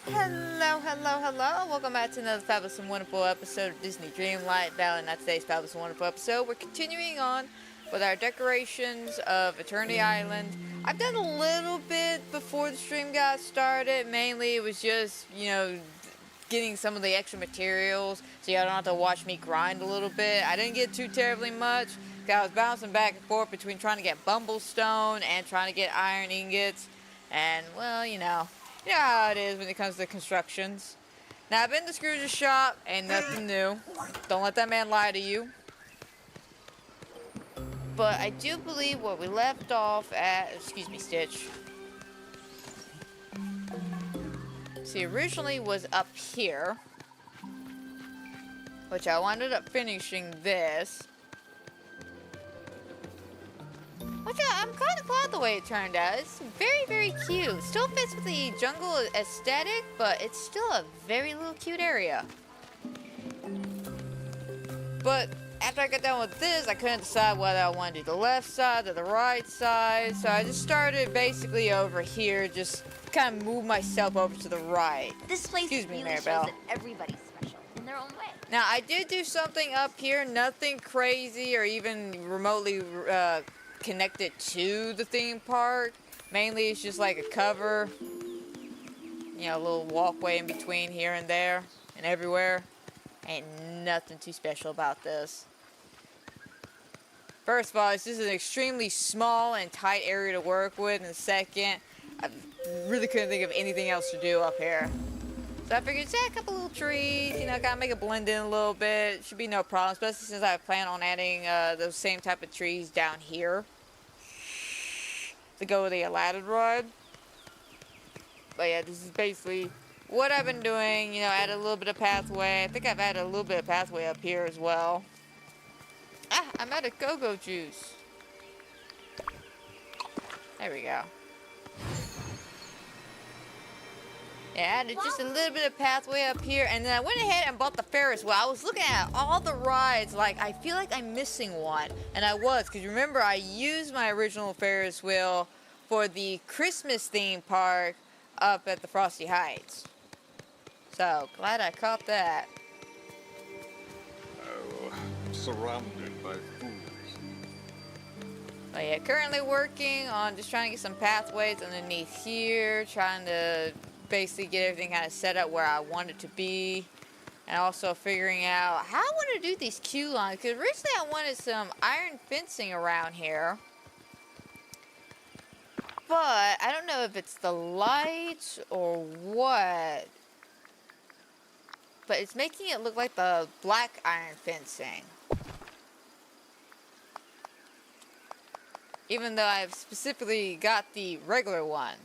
Hello, hello, hello. Welcome back to another fabulous and wonderful episode of Disney Dreamlight. Valley, not today's fabulous and wonderful episode. We're continuing on with our decorations of Eternity Island. I've done a little bit before the stream got started. Mainly it was just, getting some of the extra materials so y'all don't have to watch me grind a little bit. I didn't get too terribly much because I was bouncing back and forth between trying to get bumblestone and trying to get iron ingots. And, well, you know how it is when it comes to constructions. Now, I've been to Scrooge's shop, ain't nothing new. Don't let that man lie to you. But I do believe where we left off at... Excuse me, Stitch. See, originally was up here. Which I wound up finishing this. Which I'm kind of glad the way it turned out. It's very, very cute. Still fits with the jungle aesthetic, but it's still a very little cute area. But after I got done with this, I couldn't decide whether I wanted to do the left side or the right side. So I just started basically over here, just kind of move myself over to the right. This place really shows that everybody's special in their own way. Now, I did do something up here, nothing crazy or even remotely connected to the theme park. Mainly it's just like a cover, a little walkway in between here and there and everywhere. Ain't nothing too special about this. First of all, it's just an extremely small and tight area to work with, and second, I really couldn't think of anything else to do up here. So I figured, a couple little trees, kind of make it blend in a little bit. Should be no problem, especially since I plan on adding those same type of trees down here to go with the Aladdin ride. But yeah, this is basically what I've been doing. Add a little bit of pathway. I think I've added a little bit of pathway up here as well. I'm out of go-go juice. There we go. Yeah, added just a little bit of pathway up here, and then I went ahead and bought the Ferris wheel. I was looking at all the rides, like, I feel like I'm missing one. And I was, because remember, I used my original Ferris wheel for the Christmas theme park up at the Frosty Heights. So, glad I caught that. Oh, I'm surrounded by fools. But yeah, currently working on just trying to get some pathways underneath here, trying to basically get everything kind of set up where I want it to be, and also figuring out how I want to do these queue lines, because originally I wanted some iron fencing around here, but I don't know if it's the lights or what, but it's making it look like the black iron fencing, even though I've specifically got the regular one.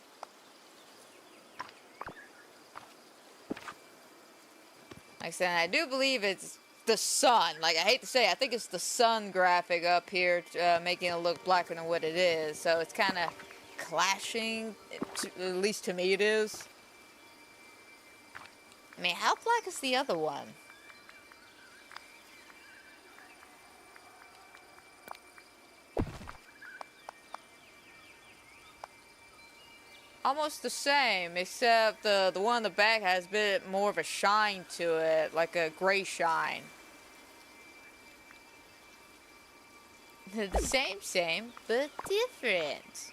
Like I said, I do believe it's the sun. Like, I hate to say it, I think it's the sun graphic up here making it look blacker than what it is. So it's kind of clashing, at least to me it is. I mean, how black is the other one? Almost the same, except the one in the back has a bit more of a shine to it, like a gray shine. The same, but different.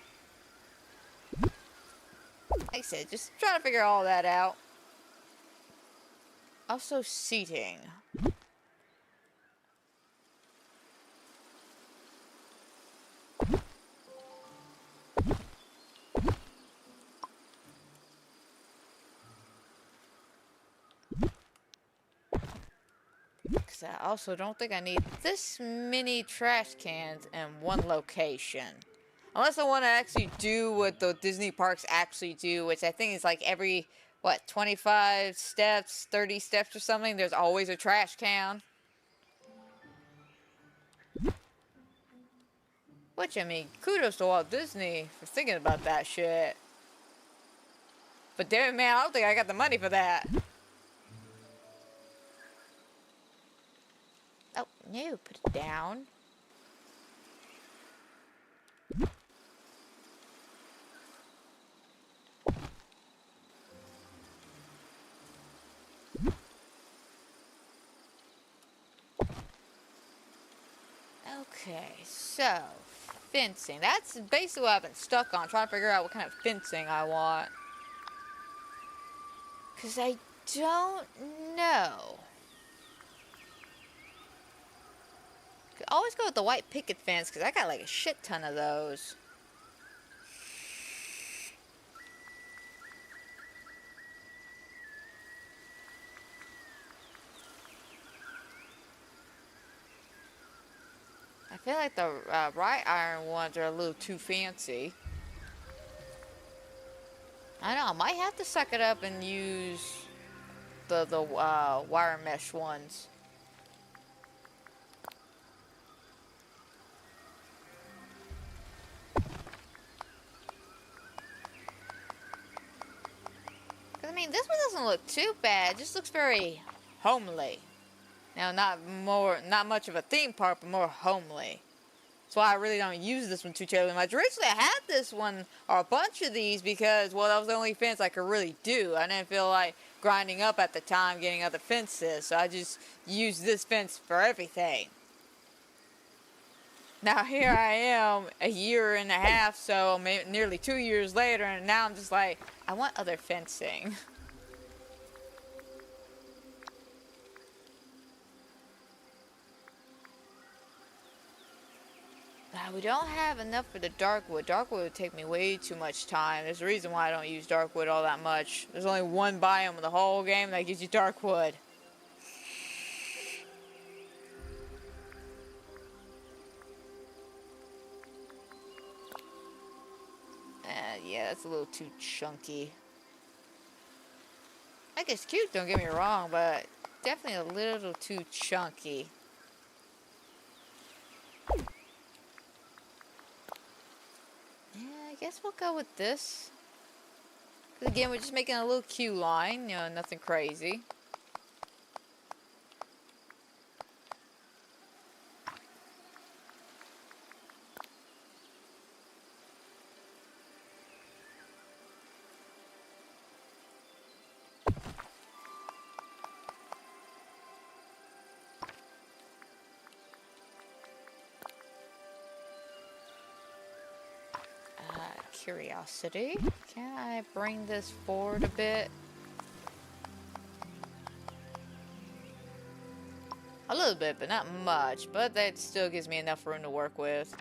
Like I said, just trying to figure all that out. Also, seating. I also don't think I need this many trash cans in one location. Unless I want to actually do what the Disney parks actually do, which I think is like every, 25 steps, 30 steps or something, there's always a trash can. Which, I mean, kudos to Walt Disney for thinking about that shit. But damn it, man, I don't think I got the money for that. Oh, no, put it down. Okay, so fencing. That's basically what I've been stuck on, trying to figure out what kind of fencing I want. Because I don't know. Could always go with the white picket fence, because I got like a shit ton of those. I feel like the right iron ones are a little too fancy. I know, I might have to suck it up and use the wire mesh ones. I mean, this one doesn't look too bad. It just looks very homely. Now, not much of a theme park, but more homely. That's why I really don't use this one too terribly much. Originally, I had this one, or a bunch of these, because, well, that was the only fence I could really do. I didn't feel like grinding up at the time getting other fences, so I just used this fence for everything. Now, here I am, a year and a half, so nearly 2 years later, and now I'm just like, I want other fencing. We don't have enough for the darkwood. Darkwood would take me way too much time. There's a reason why I don't use darkwood all that much. There's only one biome in the whole game that gives you darkwood. Yeah, that's a little too chunky. I guess cute, don't get me wrong, but definitely a little too chunky. I guess we'll go with this. 'Cause again, we're just making a little queue line, you know, nothing crazy. Curiosity. Can I bring this forward a bit? A little bit, but not much. But that still gives me enough room to work with.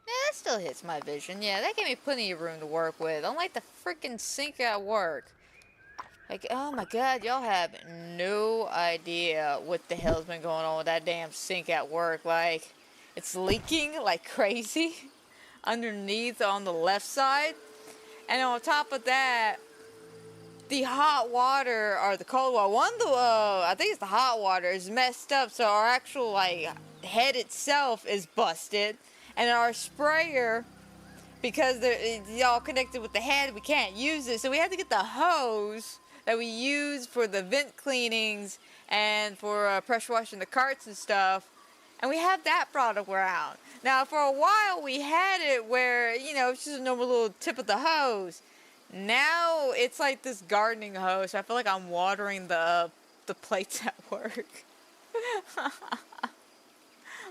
That still hits my vision. Yeah, that gave me plenty of room to work with. Unlike the freaking sink at work. Like, oh my god, y'all have no idea what the hell's been going on with that damn sink at work. Like, it's leaking like crazy underneath on the left side. And on top of that, the hot water, or the cold water, I think it's the hot water, is messed up. So our actual, like, head itself is busted. And our sprayer, because it's all connected with the head, we can't use it. So we had to get the hose that we use for the vent cleanings and for pressure washing the carts and stuff. And we have that product around. Now, for a while, we had it where, you know, it's just a normal little tip of the hose. Now, it's like this gardening hose. So I feel like I'm watering the plates at work.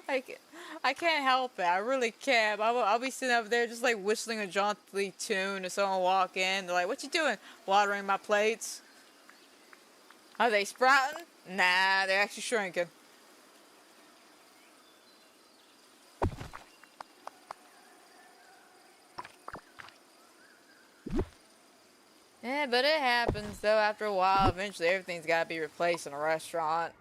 Like, I can't help it. I really can't. I'll be sitting up there just like whistling a jauntily tune, and someone walk in. They're like, "What you doing?" "Watering my plates." "Are they sprouting?" "Nah, they're actually shrinking." Yeah, but it happens though. After a while, eventually everything's got to be replaced in a restaurant.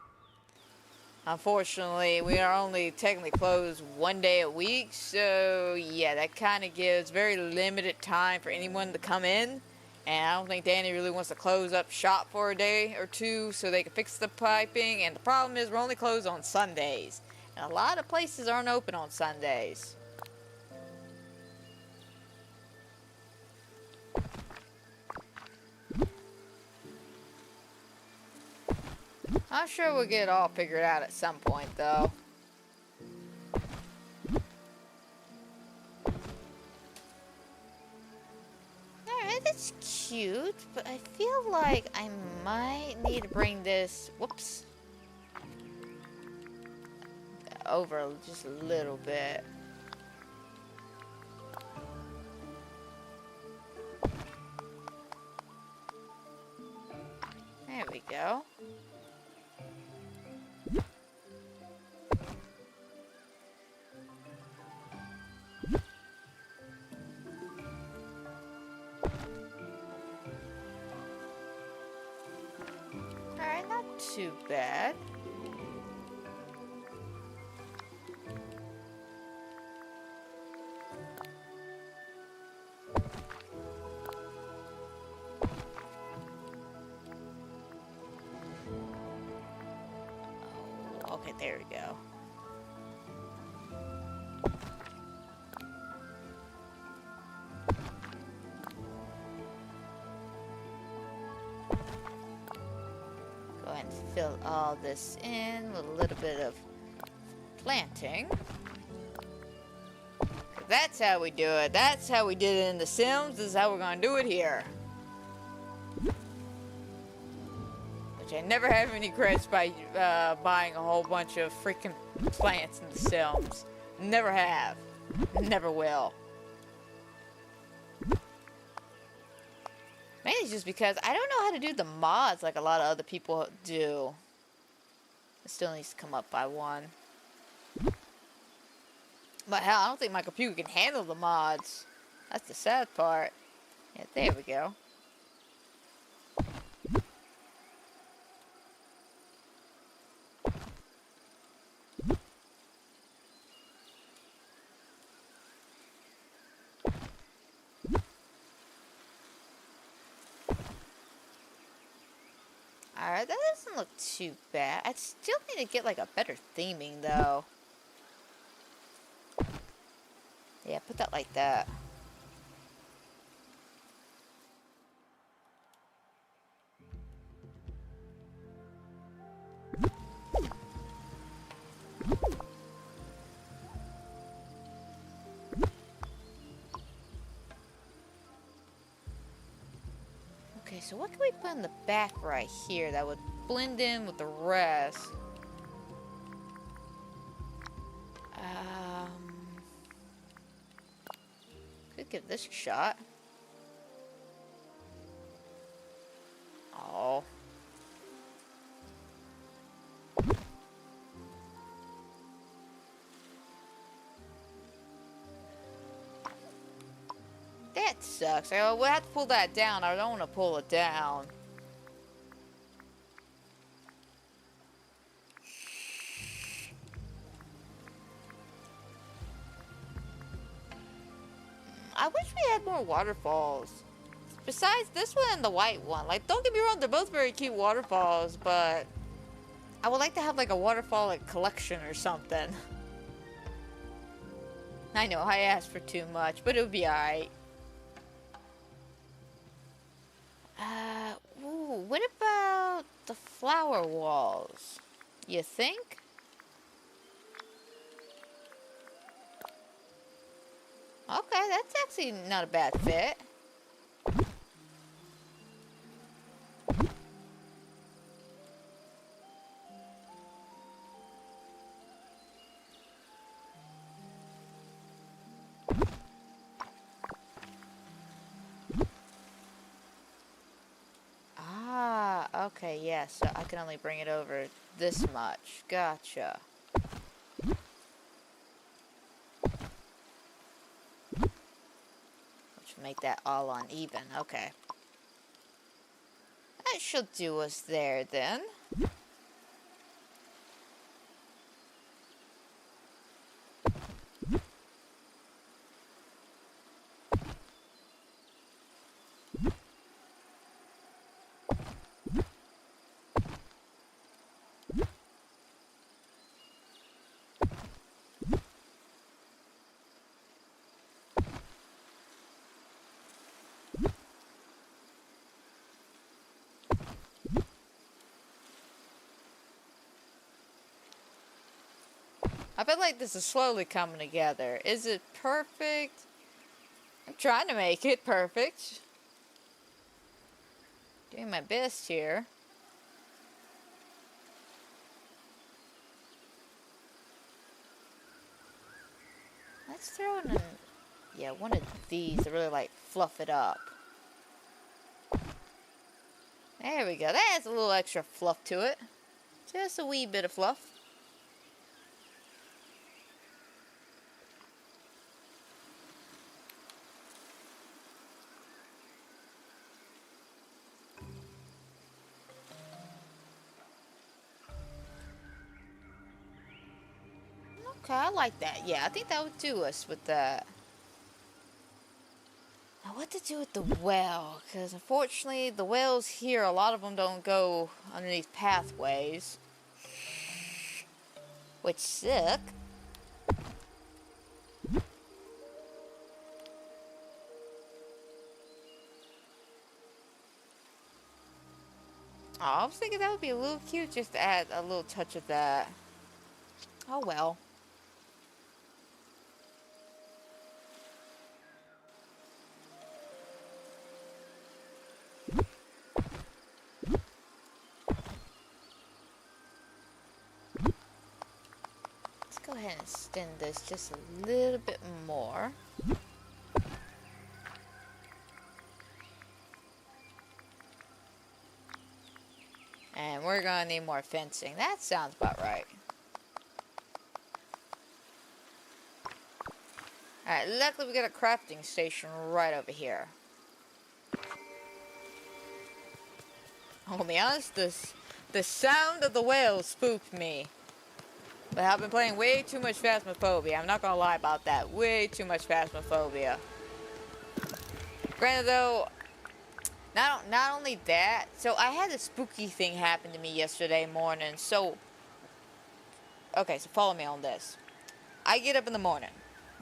Unfortunately, we are only technically closed 1 day a week, so yeah, that kind of gives very limited time for anyone to come in. And I don't think Danny really wants to close up shop for a day or two so they can fix the piping. And the problem is we're only closed on Sundays. And a lot of places aren't open on Sundays. I'm sure we'll get it all figured out at some point, though. Alright, that's cute, but I feel like I might need to bring this, whoops, over just a little bit. There we go. Alright, not too bad. Oh, okay, there we go. Go ahead and fill all this in with a little bit of planting. That's how we do it. That's how we did it in The Sims. This is how we're gonna do it here. Which I never have any credits by buying a whole bunch of freaking plants in The Sims. Never have. Never will. Mainly just because I don't know how to do the mods like a lot of other people do. It still needs to come up by one. But hell, I don't think my computer can handle the mods. That's the sad part. Yeah, there we go. Alright, that doesn't look too bad. I still need to get like a better theming though. Yeah, put that like that. Okay, so what can we put in the back right here that would blend in with the rest? Could give this a shot. Oh. That sucks. We'll have to pull that down. I don't want to pull it down. I wish we had more waterfalls. Besides this one and the white one. Like, don't get me wrong, they're both very cute waterfalls, but I would like to have like a waterfall like collection or something. I know, I asked for too much, but it would be alright. Ooh, what about the flower walls? You think? Okay, that's actually not a bad fit. Ah, okay, yeah, so I can only bring it over this much. Gotcha. Make that all uneven. Okay. That should do us there then. I feel like this is slowly coming together. Is it perfect? I'm trying to make it perfect. Doing my best here. Let's throw in one of these to really like fluff it up. There we go. That adds a little extra fluff to it. Just a wee bit of fluff. Okay, I like that. Yeah, I think that would do us with that. Now, what to do with the well? Because unfortunately, the wells here, a lot of them don't go underneath pathways. Which suck. Oh, I was thinking that would be a little cute just to add a little touch of that. Oh well. Let's go ahead and extend this just a little bit more. And we're gonna need more fencing. That sounds about right. Alright, luckily we got a crafting station right over here. I'll be honest, the sound of the whales spooked me. But I've been playing way too much Phasmophobia. I'm not gonna lie about that. Way too much Phasmophobia. Granted though, not only that, so I had a spooky thing happen to me yesterday morning. So, okay, so follow me on this. I get up in the morning.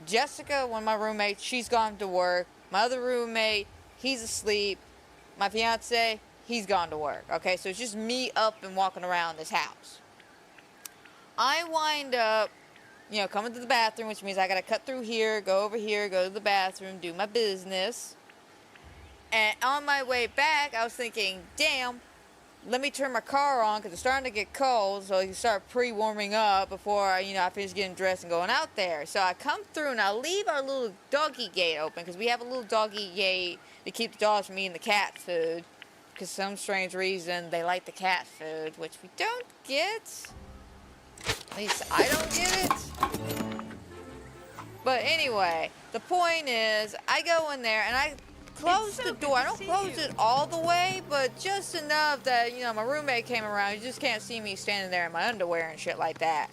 Jessica, one of my roommates, she's gone to work. My other roommate, he's asleep. My fiance, he's gone to work. Okay, so it's just me up and walking around this house. I wind up, coming to the bathroom, which means I gotta cut through here, go over here, go to the bathroom, do my business. And on my way back, I was thinking, damn, let me turn my car on because it's starting to get cold, so I can start pre-warming up before I finish getting dressed and going out there. So I come through and I leave our little doggy gate open because we have a little doggy gate to keep the dogs from eating the cat food. Because some strange reason they like the cat food, which we don't get. At least I don't get it. But anyway, the point is, I go in there and I close the door. I don't close it all the way, but just enough that, my roommate came around. You just can't see me standing there in my underwear and shit like that.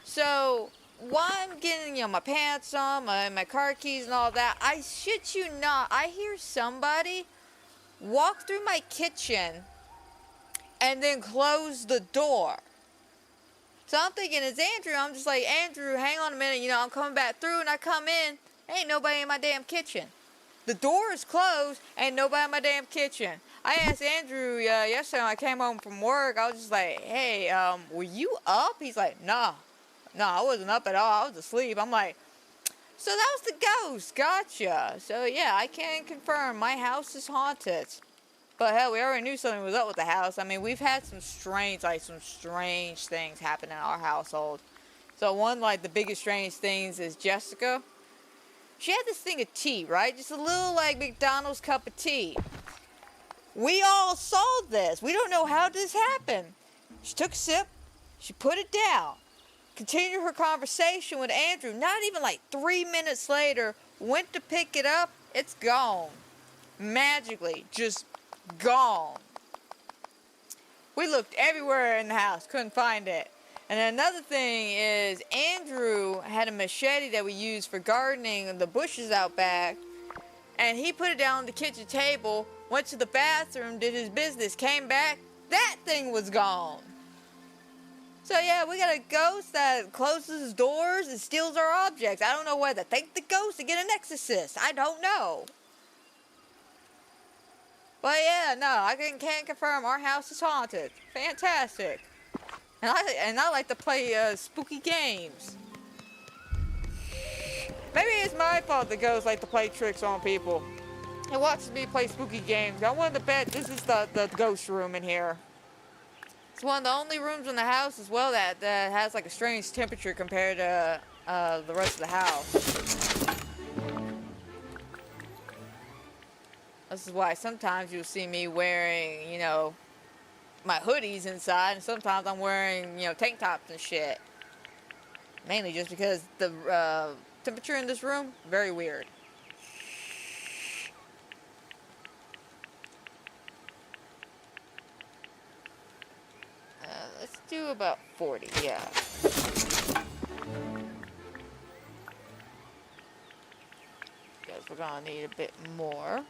So, while I'm getting, my pants on, my car keys and all that, I shit you not, I hear somebody walk through my kitchen and then close the door. So I'm thinking it's Andrew. I'm just like, Andrew, hang on a minute. I'm coming back through and I come in. Ain't nobody in my damn kitchen. The door is closed. Ain't nobody in my damn kitchen. I asked Andrew yesterday when I came home from work. I was just like, hey, were you up? He's like, no, I wasn't up at all. I was asleep. I'm like, so that was the ghost. Gotcha. So yeah, I can confirm my house is haunted. But hell, we already knew something was up with the house. I mean, we've had some strange things happen in our household. So one, the biggest strange things is Jessica. She had this thing of tea, right? Just a little, McDonald's cup of tea. We all saw this. We don't know how this happened. She took a sip. She put it down. Continued her conversation with Andrew. Not even 3 minutes later, went to pick it up. It's gone. Magically, just gone. We looked everywhere in the house, couldn't find it. And another thing is Andrew had a machete that we used for gardening the bushes out back, and he put it down on the kitchen table, went to the bathroom, did his business, came back, that thing was gone. So yeah, we got a ghost that closes doors and steals our objects. I don't know whether thank the ghost to get an exorcist. I don't know. But yeah, no, I can't confirm our house is haunted. Fantastic. And I like to play spooky games. Maybe it's my fault the ghosts like to play tricks on people. He watches me play spooky games. I wanted to bet this is the ghost room in here. It's one of the only rooms in the house as well that has like a strange temperature compared to the rest of the house. This is why sometimes you'll see me wearing, you know, my hoodies inside, and sometimes I'm wearing, you know, tank tops and shit. Mainly just because the temperature in this room, very weird. Let's do about 40, yeah. Guess we're gonna need a bit more.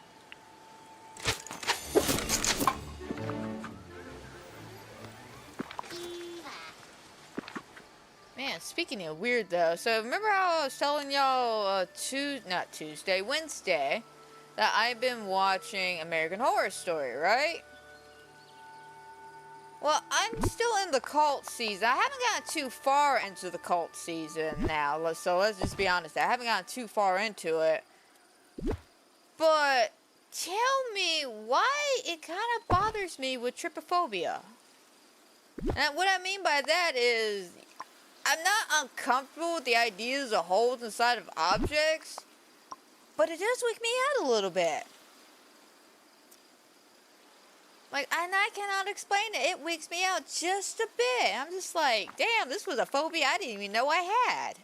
Man, speaking of weird though, so remember how I was telling y'all Wednesday, that I've been watching American Horror Story, right? Well, I'm still in the cult season. I haven't gotten too far into the cult season now, so let's just be honest. I haven't gotten too far into it. But tell me why it kind of bothers me with trypophobia. And what I mean by that is, I'm not uncomfortable with the ideas of holes inside of objects, but it does wake me out a little bit. Like, and I cannot explain it. It wakes me out just a bit. I'm just like, damn, this was a phobia I didn't even know I had.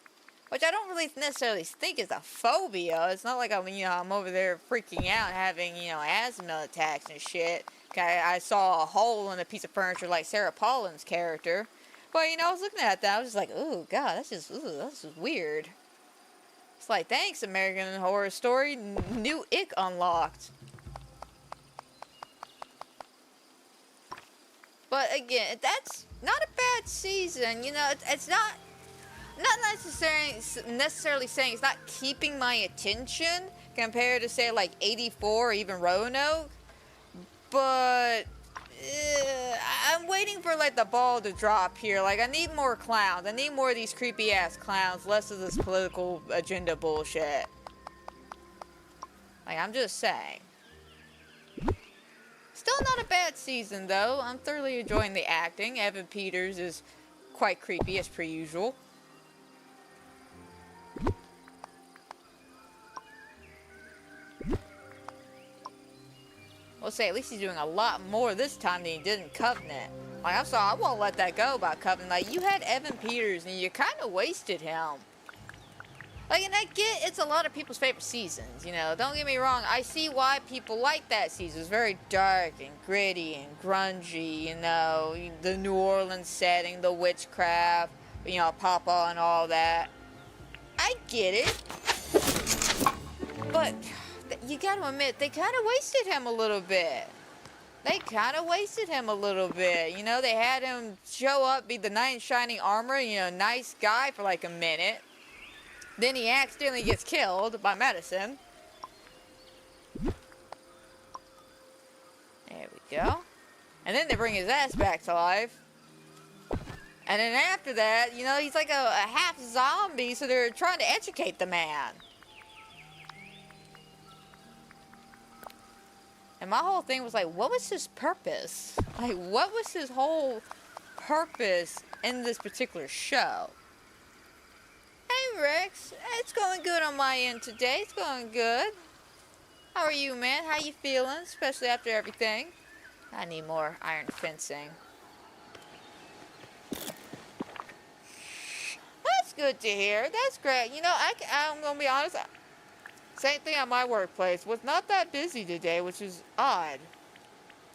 Which I don't really necessarily think is a phobia. It's not like I'm over there freaking out having, asthma attacks and shit. I saw a hole in a piece of furniture like Sarah Paulin's character. But, I was looking at that. I was just like, ooh, God, that's just weird. It's like, thanks, American Horror Story. New ick unlocked. But again, that's not a bad season. It's not necessarily saying it's not keeping my attention compared to, say, like 84 or even Roanoke. But I'm waiting for, like, the ball to drop here. Like, I need more clowns. I need more of these creepy-ass clowns, less of this political agenda bullshit. Like, I'm just saying. Still not a bad season, though. I'm thoroughly enjoying the acting. Evan Peters is quite creepy, as per usual. We'll say at least he's doing a lot more this time than he did in Covenant. Like, I'm sorry, I won't let that go about Covenant. Like, you had Evan Peters, and you kind of wasted him. Like, and I get it's a lot of people's favorite seasons, Don't get me wrong. I see why people like that season. It's very dark and gritty and grungy, The New Orleans setting, the witchcraft, Papa and all that. I get it. But you gotta admit, they kind of wasted him a little bit. They had him show up, be the knight in shining armor, nice guy for like a minute. Then he accidentally gets killed by medicine. There we go. And then they bring his ass back to life. And then after that, he's like a half zombie, so they're trying to educate the man. And my whole thing was like, what was his purpose? Like, what was his whole purpose in this particular show? Hey Rex, it's going good on my end today. It's going good. How are you, man? How you feeling? Especially after everything. I need more iron fencing. That's good to hear. That's great. I'm going to be honest. Same thing at my workplace. Was not that busy today, which is odd.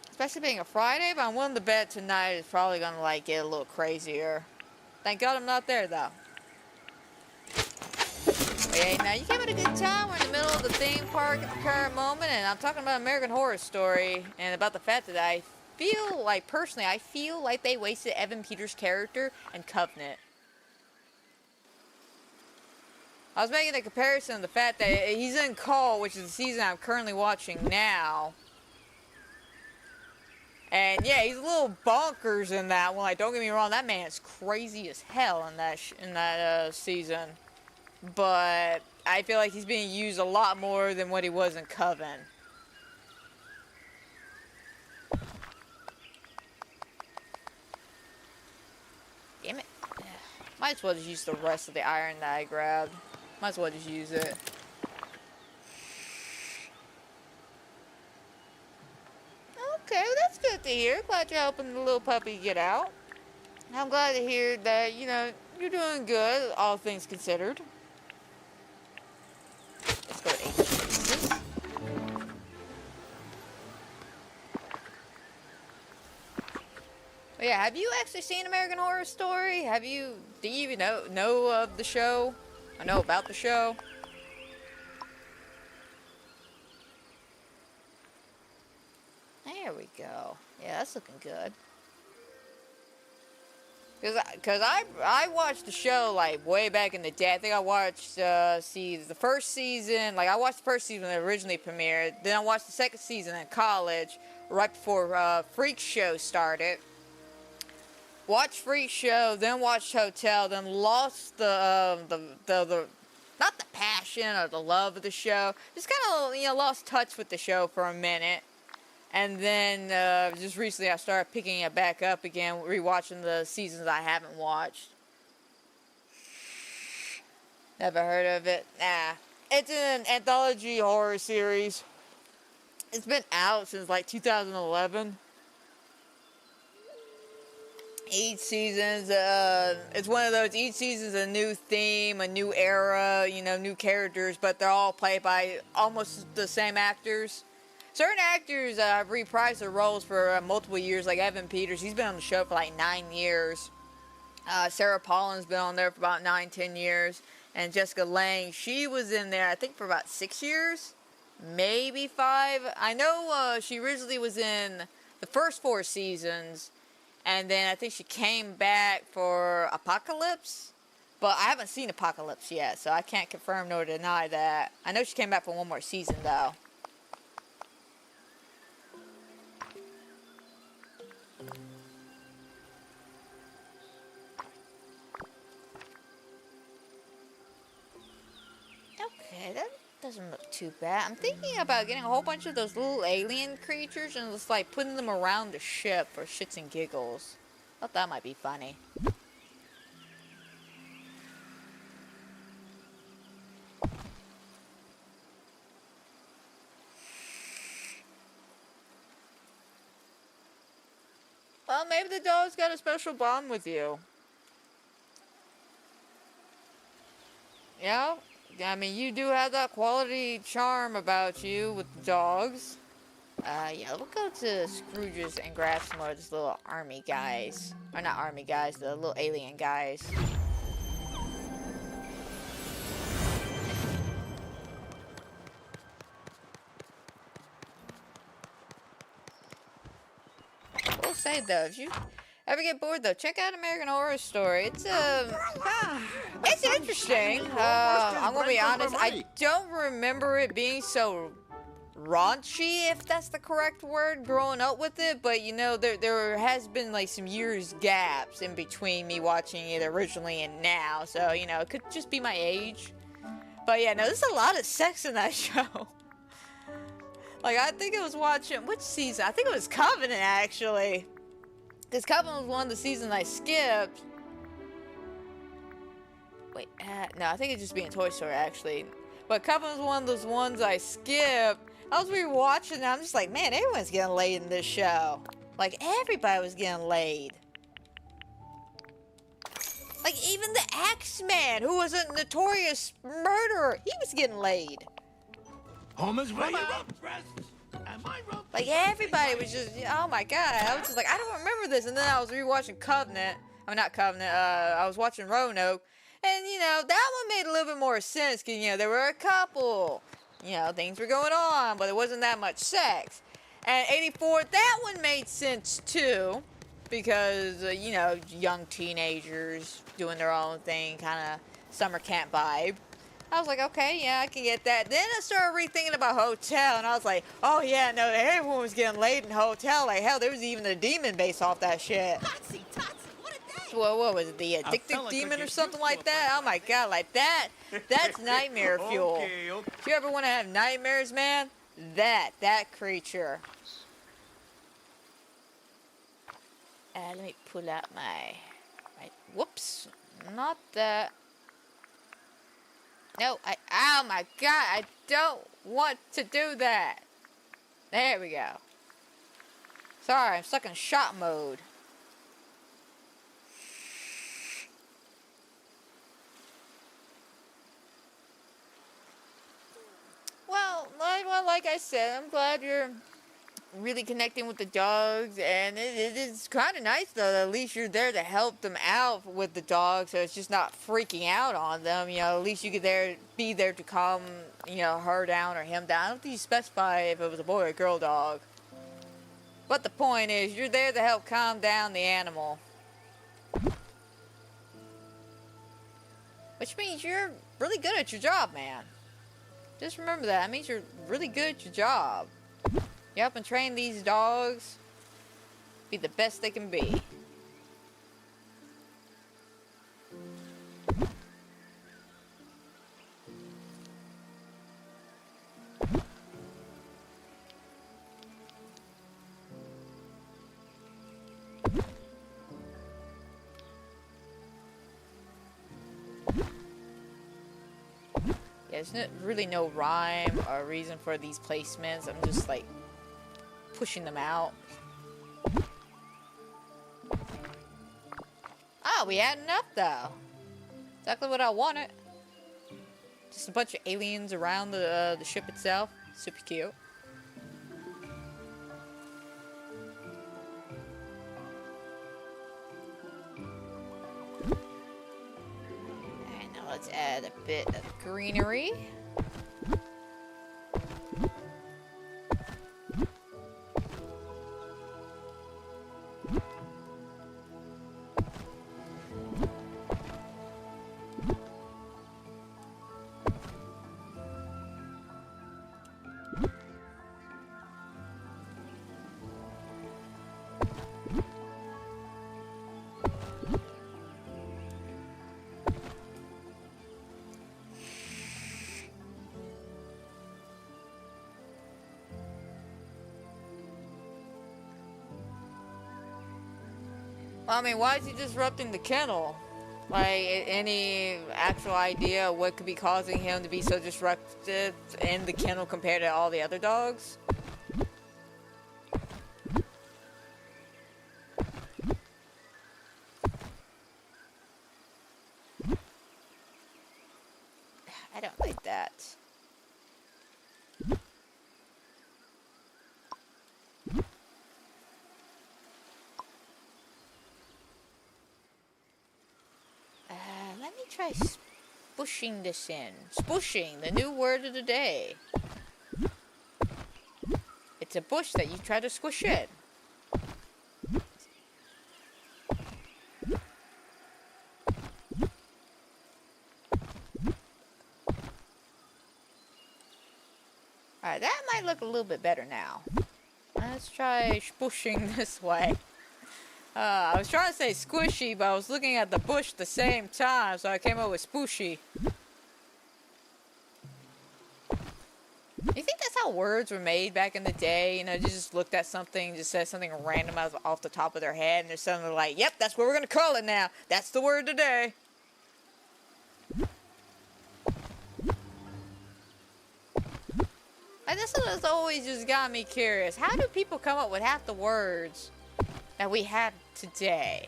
Especially being a Friday, but I'm willing to bet tonight is probably going to, get a little crazier. Thank God I'm not there, though. Okay, now you having a good time. We're in the middle of the theme park at the current moment, and I'm talking about American Horror Story and about the fact that I feel like they wasted Evan Peters' character in Covenant. I was making a comparison of the fact that he's in Call, which is the season I'm currently watching now. And yeah, he's a little bonkers in that one. Like, don't get me wrong, that man's crazy as hell in that season. But I feel like he's being used a lot more than what he was in Coven. Damn it. Might as well just use the rest of the iron that I grabbed. Might as well just use it. Okay, well, that's good to hear. Glad you're helping the little puppy get out. I'm glad to hear that, you know, you're doing good, all things considered. Let's go to ancient. But yeah, have you actually seen American Horror Story? Do you even know of the show? I know about the show. There we go. Yeah, that's looking good. Cause I watched the show like way back in the day. I think I watched the first season. Like I watched the first season when it originally premiered. Then I watched the second season in college, right before Freak Show started. Watched Freak Show, then watched Hotel, then lost the not the passion or the love of the show. Just kind of lost touch with the show for a minute. And then just recently I started picking it back up again, rewatching the seasons I haven't watched. Never heard of it? Nah. It's an anthology horror series. It's been out since like 2011. Each season's it's one of those, each season's a new theme, a new era, new characters, but they're all played by almost the same actors. Certain actors have reprised their roles for multiple years, like Evan Peters. He's been on the show for like 9 years. Sarah Paulin's been on there for about 9-10 years. And Jessica Lange, she was in there, I think, for about 6 years. Maybe 5. I know she originally was in the first 4 seasons. And then I think she came back for Apocalypse. But I haven't seen Apocalypse yet, so I can't confirm nor deny that. I know she came back for one more season, though. Okay, that doesn't look too bad. I'm thinking about getting a whole bunch of those little alien creatures and just like putting them around the ship for shits and giggles. Thought that might be funny. Well, maybe the dog's got a special bond with you. Yeah, I mean, you do have that quality charm about you with the dogs. Yeah, we'll go to Scrooge's and grab some more of these little army guys. Or not army guys, the little alien guys. We'll say though, if you ever get bored though, check out American Horror Story. It's it's interesting. I'm gonna be honest, I don't remember it being so raunchy, if that's the correct word, growing up with it, but there has been like some years gaps in between me watching it originally and now, so it could just be my age. But yeah, no, there's a lot of sex in that show. Like, I think I was watching, which season? I think it was Covenant, actually. Because Covenant was one of the seasons I skipped. Wait, no, I think it's just being Toy Story, actually. But Covenant was one of those ones I skipped. I was rewatching and I'm just like, man, everyone's getting laid in this show. Like, everybody was getting laid. Like, even the Axeman, who was a notorious murderer, he was getting laid. Homer's where you rub breasts. Like, everybody was just, oh my god. I was just like, I don't remember this. And then I was rewatching Covenant. I mean, not Covenant. I was watching Roanoke. And, that one made a little bit more sense. Because, there were a couple. Things were going on. But it wasn't that much sex. And 84, that one made sense, too. Because, young teenagers doing their own thing. Kind of summer camp vibe. I was like, okay, yeah, I can get that. Then I started rethinking about Hotel, and I was like, oh yeah, no, everyone was getting laid in Hotel. Like, hell, there was even a demon based off that shit. Totsy, what a day! What was it, the addictive demon or something like that? Oh my god, like that's nightmare fuel. Okay. If you ever want to have nightmares, man, that creature. Let me pull out my Right. Whoops. Not that. No, oh my god, I don't want to do that. There we go. Sorry, I'm stuck in shot mode. Well, like I said, I'm glad you're really connecting with the dogs, and it is kind of nice though that at least you're there to help them out with the dogs, so it's just not freaking out on them. You know, at least you could be there to calm, you know, her down or him down. I don't think you specify if it was a boy or a girl dog, but the point is you're there to help calm down the animal, which means you're really good at your job, man. Just remember that. That means you're really good at your job. You help and train these dogs be the best they can be. Yeah, there's really no rhyme or reason for these placements. I'm just like pushing them out. Ah, we had enough though. Exactly what I wanted. Just a bunch of aliens around the ship itself. Super cute. And now let's add a bit of greenery. Well, I mean, why is he disrupting the kennel? Like, any actual idea of what could be causing him to be so disruptive in the kennel compared to all the other dogs? I don't like that. Let me try spushing this in. Spushing, the new word of the day. It's a bush that you try to squish in. Alright, that might look a little bit better now. Let's try spushing this way. I was trying to say squishy, but I was looking at the bush at the same time, so I came up with spooshy. You think that's how words were made back in the day? You know, you just looked at something, just said something random off the top of their head, and they're suddenly like, yep, that's what we're going to call it now. That's the word today. And this has always just got me curious. How do people come up with half the words that we have today?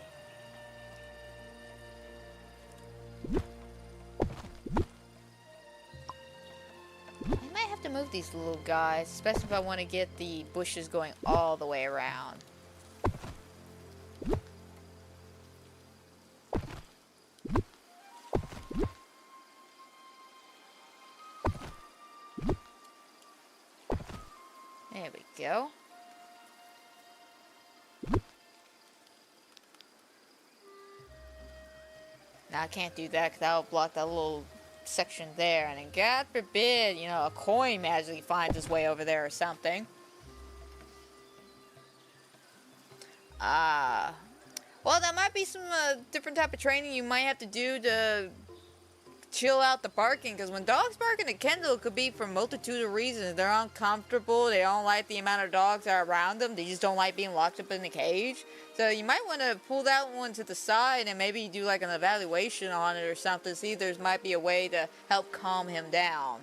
I might have to move these little guys, especially if I want to get the bushes going all the way around. There we go. Now I can't do that because that'll block that little section there, and then God forbid, you know, a coin magically finds its way over there or something. Well, that might be some different type of training you might have to do to chill out the barking, because when dogs bark in a kennel, it could be for a multitude of reasons. They're uncomfortable, they don't like the amount of dogs that are around them, they just don't like being locked up in a cage. So you might want to pull that one to the side and maybe do like an evaluation on it or something, see if there might be a way to help calm him down.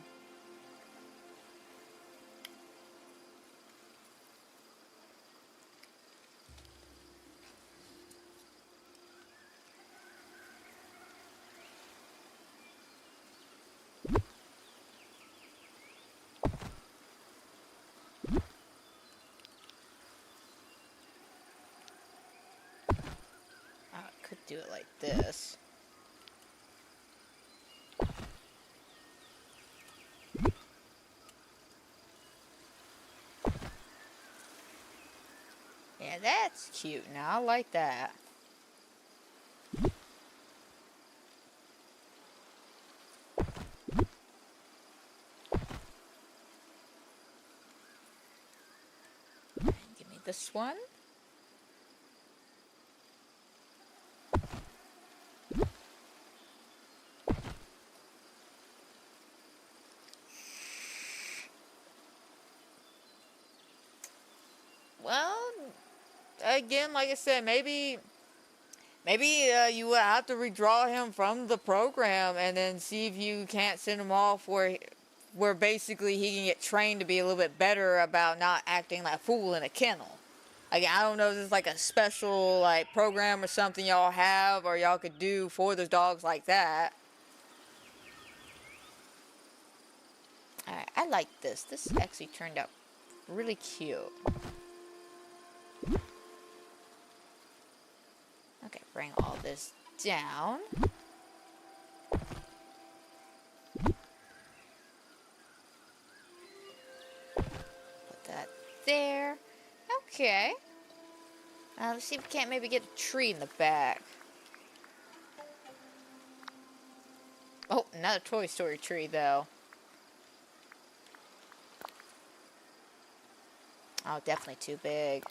Could do it like this. Yeah, that's cute now. I like that. And give me this one. Well, again, like I said, maybe you will have to redraw him from the program and then see if you can't send him off where basically he can get trained to be a little bit better about not acting like a fool in a kennel. Again, I don't know if this is like a special like program or something y'all have or y'all could do for those dogs like that. Alright, I like this. This actually turned out really cute. Okay, bring all this down. Put that there. Okay. Let's see if we can't maybe get a tree in the back. Oh, not a Toy Story tree, though. Oh, definitely too big.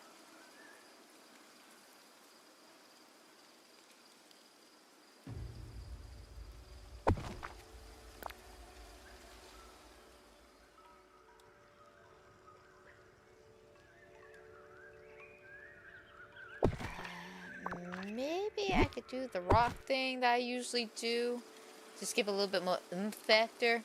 Maybe I could do the rock thing that I usually do. Just give a little bit more oomph factor.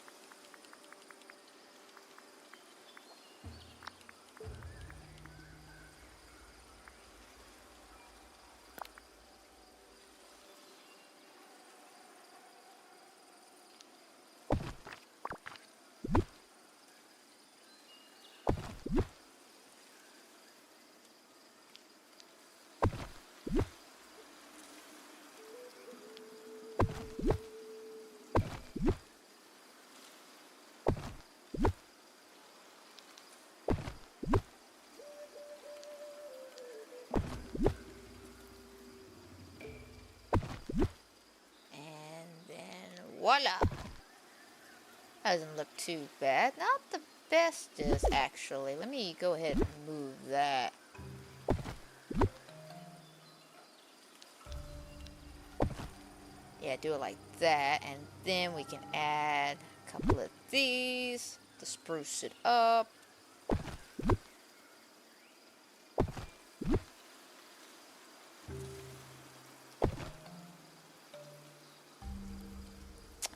Voila! That doesn't look too bad. Not the bestest, actually. Let me go ahead and move that. Yeah, do it like that. And then we can add a couple of these to spruce it up.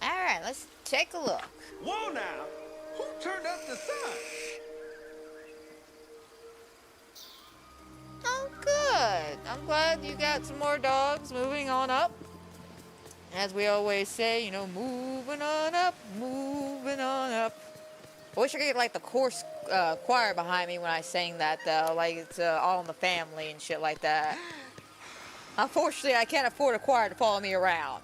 Alright, let's take a look. Whoa now! Who turned up the sun? Oh, good. I'm glad you got some more dogs moving on up. As we always say, you know, moving on up, moving on up. I wish I could get like the chorus choir behind me when I sing that, though. Like it's all in the family and shit like that. Unfortunately, I can't afford a choir to follow me around.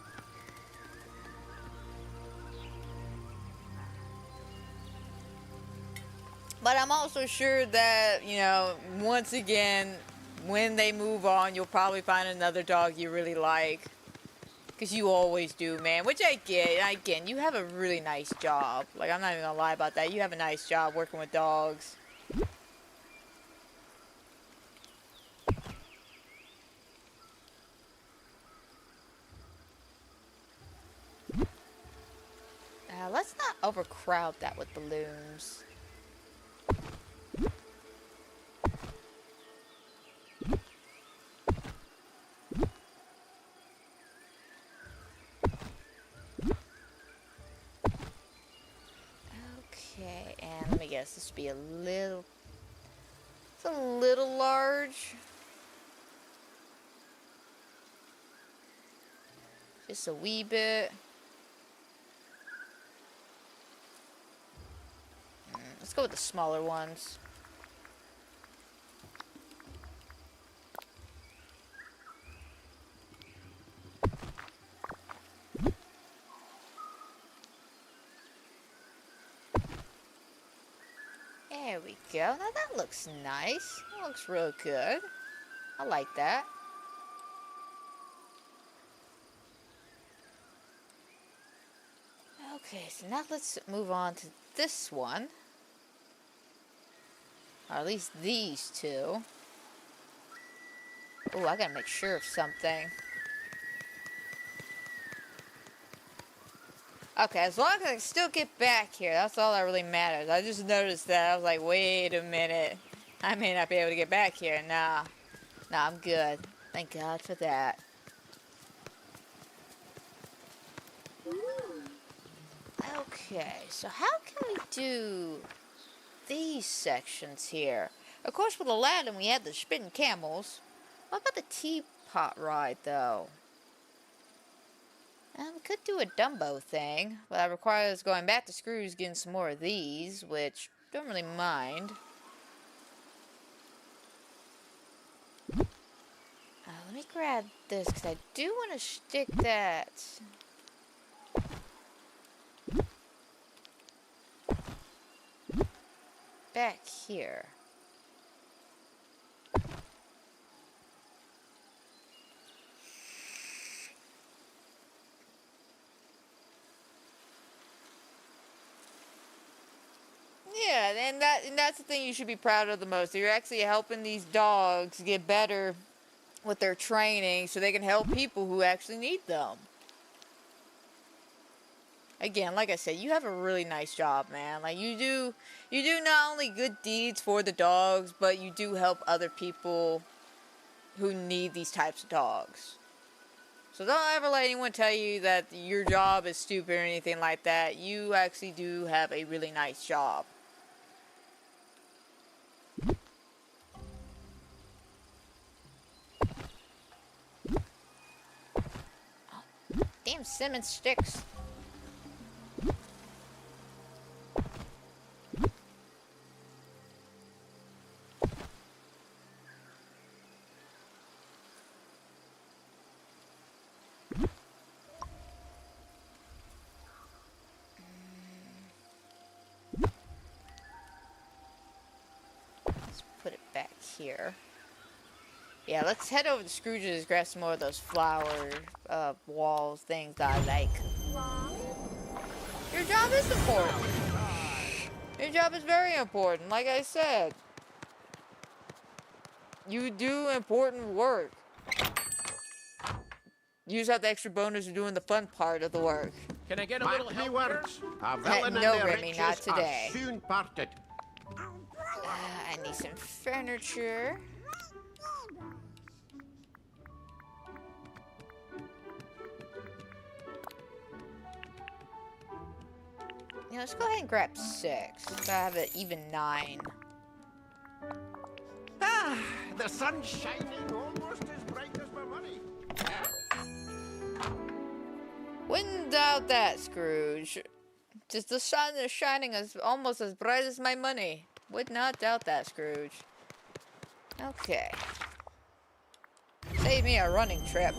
But I'm also sure that, you know, once again, when they move on, you'll probably find another dog you really like. Because you always do, man. Which I get. Again, you have a really nice job. Like, I'm not even gonna lie about that. You have a nice job working with dogs. overcrowd that with balloons. Okay, and let me guess, this would be a little... It's a little large. Just a wee bit. Let's go with the smaller ones. There we go. Now that looks nice. That looks real good. I like that. Okay, so now let's move on to this one. Or at least these two. Oh, I gotta make sure of something. Okay, as long as I can still get back here, that's all that really matters. I just noticed that. I was like, wait a minute. I may not be able to get back here. Nah, I'm good. Thank God for that. Okay, so how can we do these sections here? Of course, with Aladdin, we had the spinning camels. What about the teapot ride, though? We could do a Dumbo thing, but that requires going back to Scrooge, getting some more of these, which don't really mind. Let me grab this, because I do want to stick that back here. Yeah, and that's the thing you should be proud of the most. You're actually helping these dogs get better with their training so they can help people who actually need them. Again, like I said, you have a really nice job, man. Like you do not only good deeds for the dogs, but you do help other people who need these types of dogs. So don't ever let anyone tell you that your job is stupid or anything like that. You actually do have a really nice job. Damn cinnamon sticks. Let's put it back here. Yeah, let's head over to Scrooge's, grab some more of those flower walls, things that I like. Your job is important. Your job is very important, like I said. You do important work. You just have the extra bonus of doing the fun part of the work. Can I get a little help words. here? No, Remy, not today. Soon parted. I need some furniture. Yeah, let's go ahead and grab 6. So I have an even 9. Ah, the sun's shining almost as bright as my money. Wouldn't doubt that, Scrooge. Just the sun is shining almost as bright as my money. Would not doubt that, Scrooge. Okay. Save me a running trip.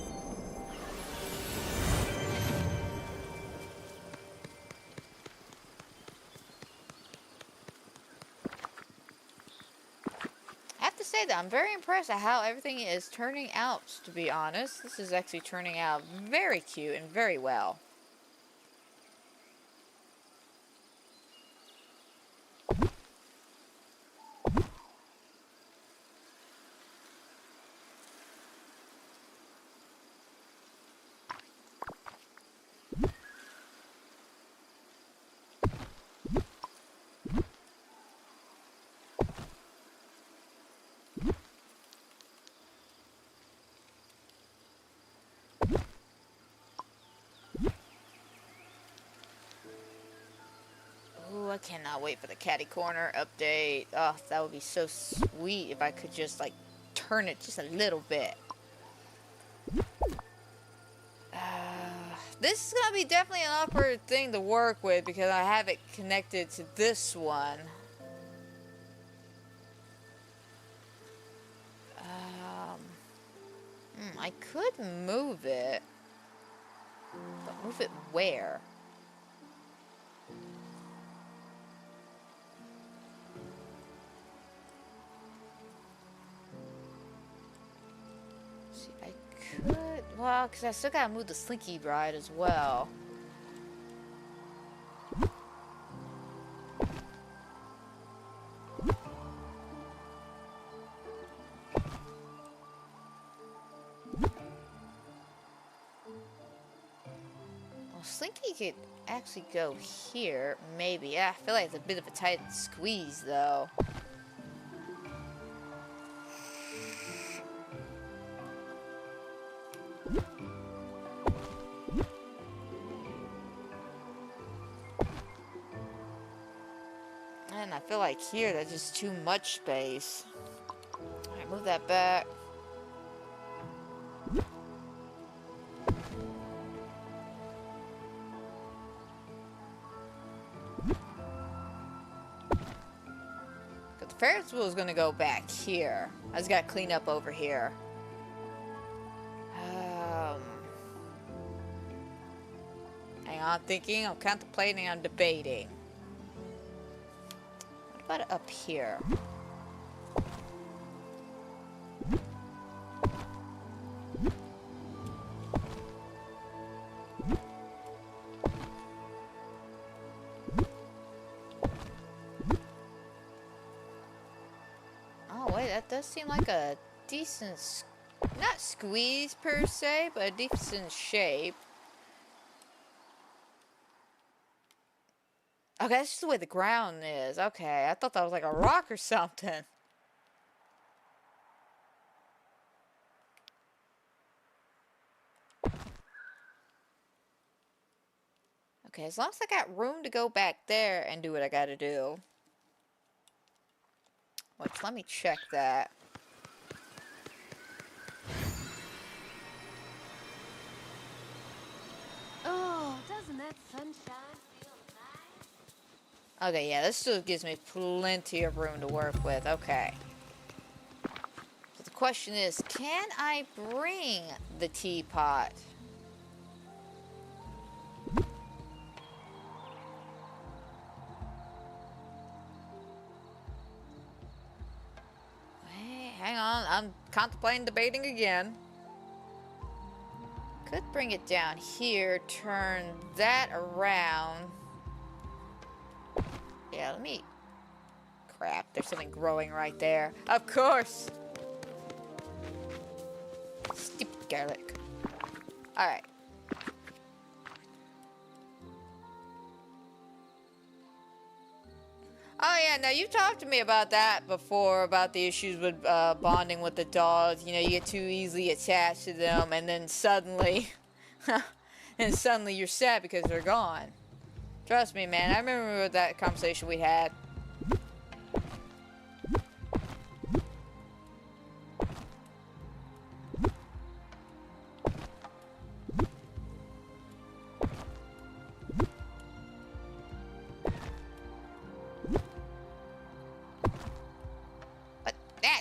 I have to say that I'm very impressed at how everything is turning out, to be honest. This is actually turning out very cute and very well. cannot wait for the catty corner update. Oh, that would be so sweet if I could just like turn it just a little bit. This is gonna be definitely an awkward thing to work with because I have it connected to this one. I could move it, but move it where? See, I could, well, because I still gotta move the Slinky Ride as well. Slinky could actually go here, maybe. Yeah, I feel like it's a bit of a tight squeeze, though. And I feel like here, that's just too much space. Alright, move that back. Ferris wheel is gonna go back here. I just gotta clean up over here. Hang on, I'm thinking, I'm contemplating, I'm debating. What about up here? That does seem like a decent, not squeeze per se, but a decent shape. Okay, that's just the way the ground is. Okay, I thought that was like a rock or something. Okay, as long as I got room to go back there and do what I gotta do. Wait, let me check that. Oh, doesn't that sunshine feel nice? Okay, yeah, this still gives me plenty of room to work with. Okay. So the question is, can I bring the teapot? Hang on, I'm contemplating debating again. Could bring it down here, turn that around. Yeah, let me... Crap, there's something growing right there. Of course! Stupid garlic. Alright. Oh yeah, now you talked to me about that before, about the issues with bonding with the dogs. You know, you get too easily attached to them, and then suddenly, you're sad because they're gone. Trust me, man, I remember that conversation we had.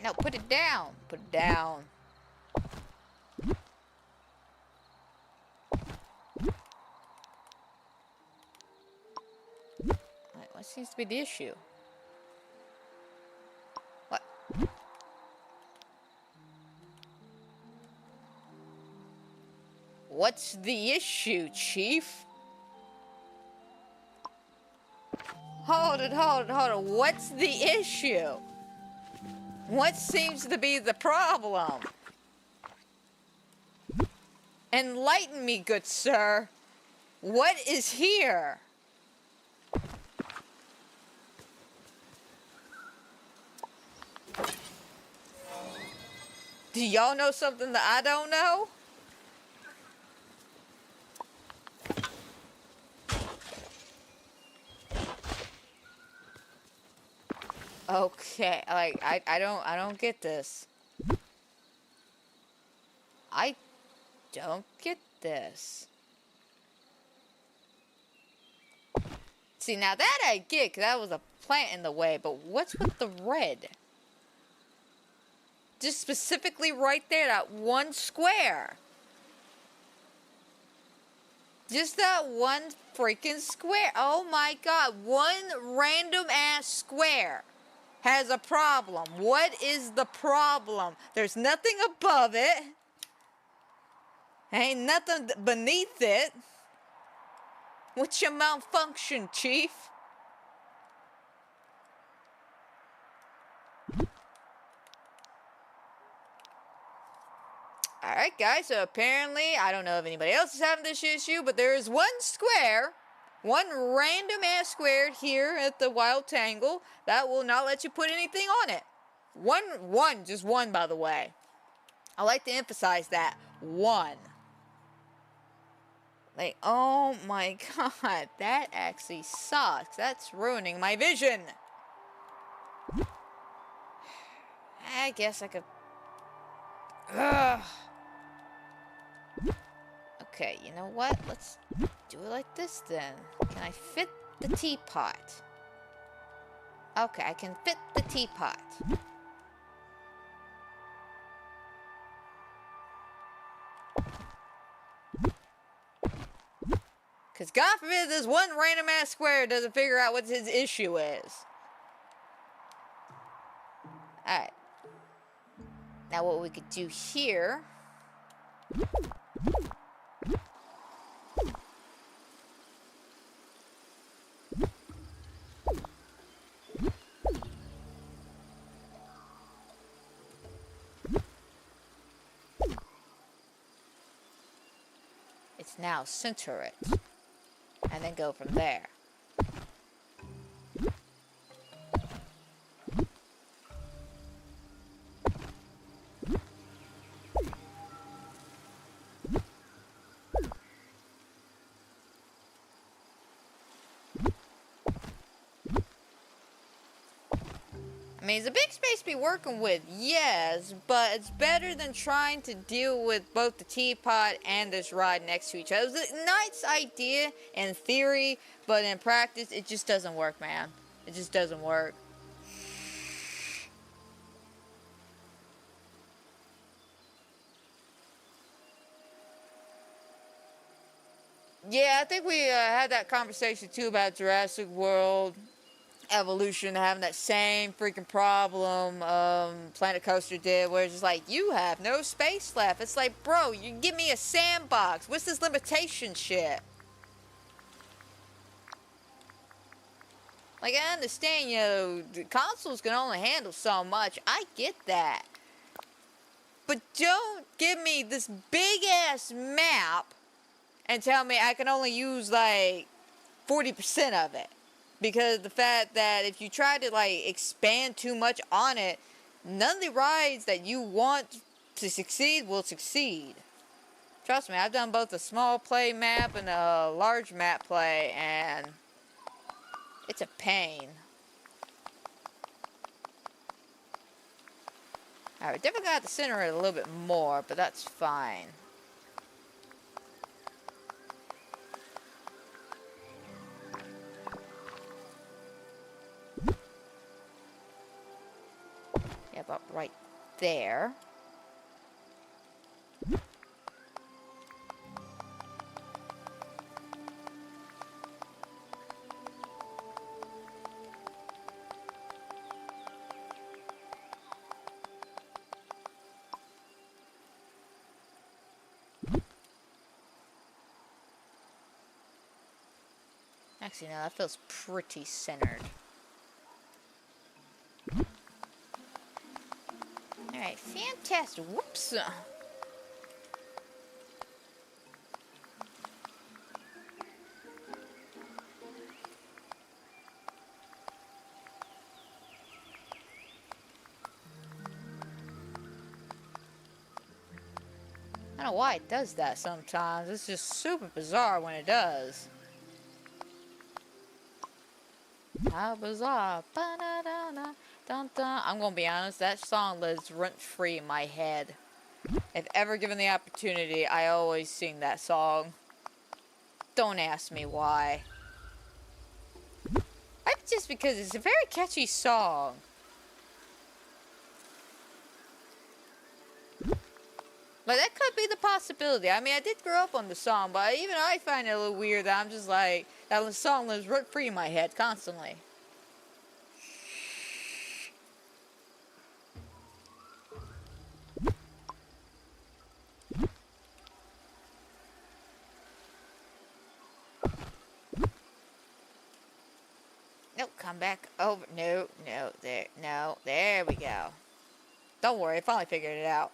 No, put it down. Put it down. Alright, what seems to be the issue? What? What's the issue, Chief? Hold it. What's the issue? What seems to be the problem? Enlighten me, good sir. What is here? Do y'all know something that I don't know? Okay, like, I don't get this. I don't get this. See, now that I get, 'cause that was a plant in the way, but what's with the red? Just specifically right there, that one square. Just that one freaking square. Oh my god, one random ass square has a problem. What is the problem? There's nothing above it. Ain't nothing beneath it. What's your malfunction, Chief? Alright guys, so apparently, I don't know if anybody else is having this issue, but there is one square, one random ass square here at the Wild Tangle that will not let you put anything on it. Just one, by the way. I like to emphasize that. One. Like, oh my god, that actually sucks. That's ruining my vision. I guess I could... Ugh. Okay, you know what? Let's do it like this then. Can I fit the teapot? Okay, I can fit the teapot. Because God forbid this one random ass square doesn't figure out what his issue is. Alright. Now what we could do here... It's now center it. And then go from there. I mean, it's a big space to be working with, yes, but it's better than trying to deal with both the teapot and this rod next to each other. It's a nice idea in theory, but in practice, it just doesn't work, man. It just doesn't work. Yeah, I think we had that conversation too about Jurassic World Evolution having that same freaking problem Planet Coaster did, where it's just like, you have no space left. It's like, bro, you give me a sandbox. What's this limitation shit? Like, I understand, you know, the consoles can only handle so much. I get that. But don't give me this big ass map and tell me I can only use like 40% of it. Because the fact that if you try to like expand too much on it, none of the rides that you want to succeed will succeed. Trust me, I've done both a small play map and a large map play, and it's a pain. Alright, we're definitely gonna have to center it a little bit more, but that's fine. Yeah, about right there. Actually, no, that feels pretty centered. Alright, fantastic. Whoops. I don't know why it does that sometimes. It's just super bizarre when it does. How bizarre. Ba-da-da-da. Dun dun. I'm gonna be honest, that song lives rent free in my head. If ever given the opportunity, I always sing that song. Don't ask me why. Maybe just because it's a very catchy song. Like, that could be the possibility. I mean, I did grow up on the song, but even I find it a little weird that I'm just like, that song lives rent free in my head constantly. Nope, come back over. No, there we go. Don't worry, I finally figured it out.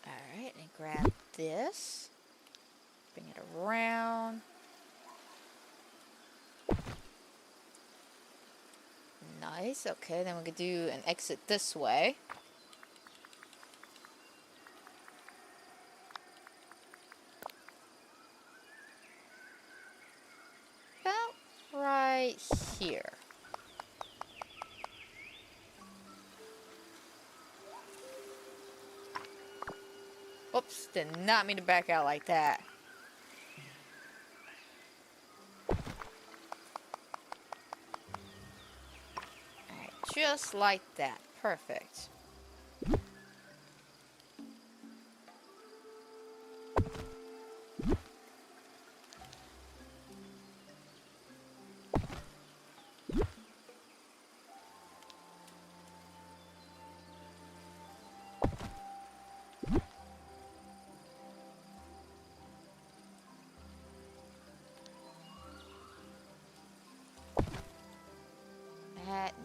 Alright, and grab this. Bring it around. Nice, okay, then we could do an exit this way. About right here. Oops, did not mean to back out like that. Alright, just like that. Perfect.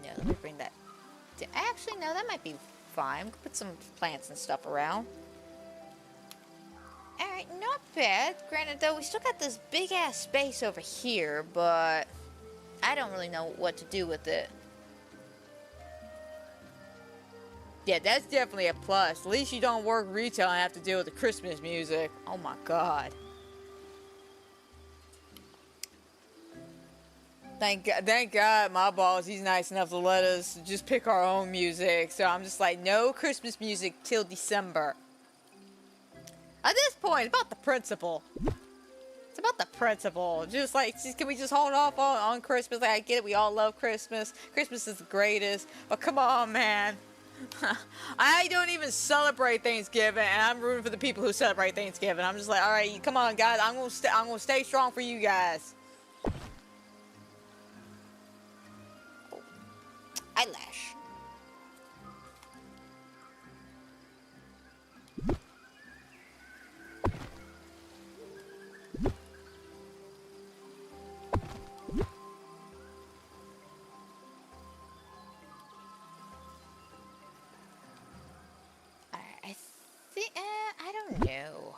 No, let me bring that. Actually, no, that might be fine. Put some plants and stuff around. Alright, not bad. Granted, though, we still got this big-ass space over here, but I don't really know what to do with it. Yeah, that's definitely a plus. At least you don't work retail and have to deal with the Christmas music. Oh my god. Thank God my boss, he's nice enough to let us just pick our own music. So I'm just like, no Christmas music till December. At this point, it's about the principle. It's about the principle. Just like, can we just hold off on Christmas? Like, I get it, we all love Christmas. Christmas is the greatest. But come on, man. I don't even celebrate Thanksgiving, and I'm rooting for the people who celebrate Thanksgiving. I'm just like, all right, come on, guys. I'm gonna stay strong for you guys. Eyelash. I think, I don't know.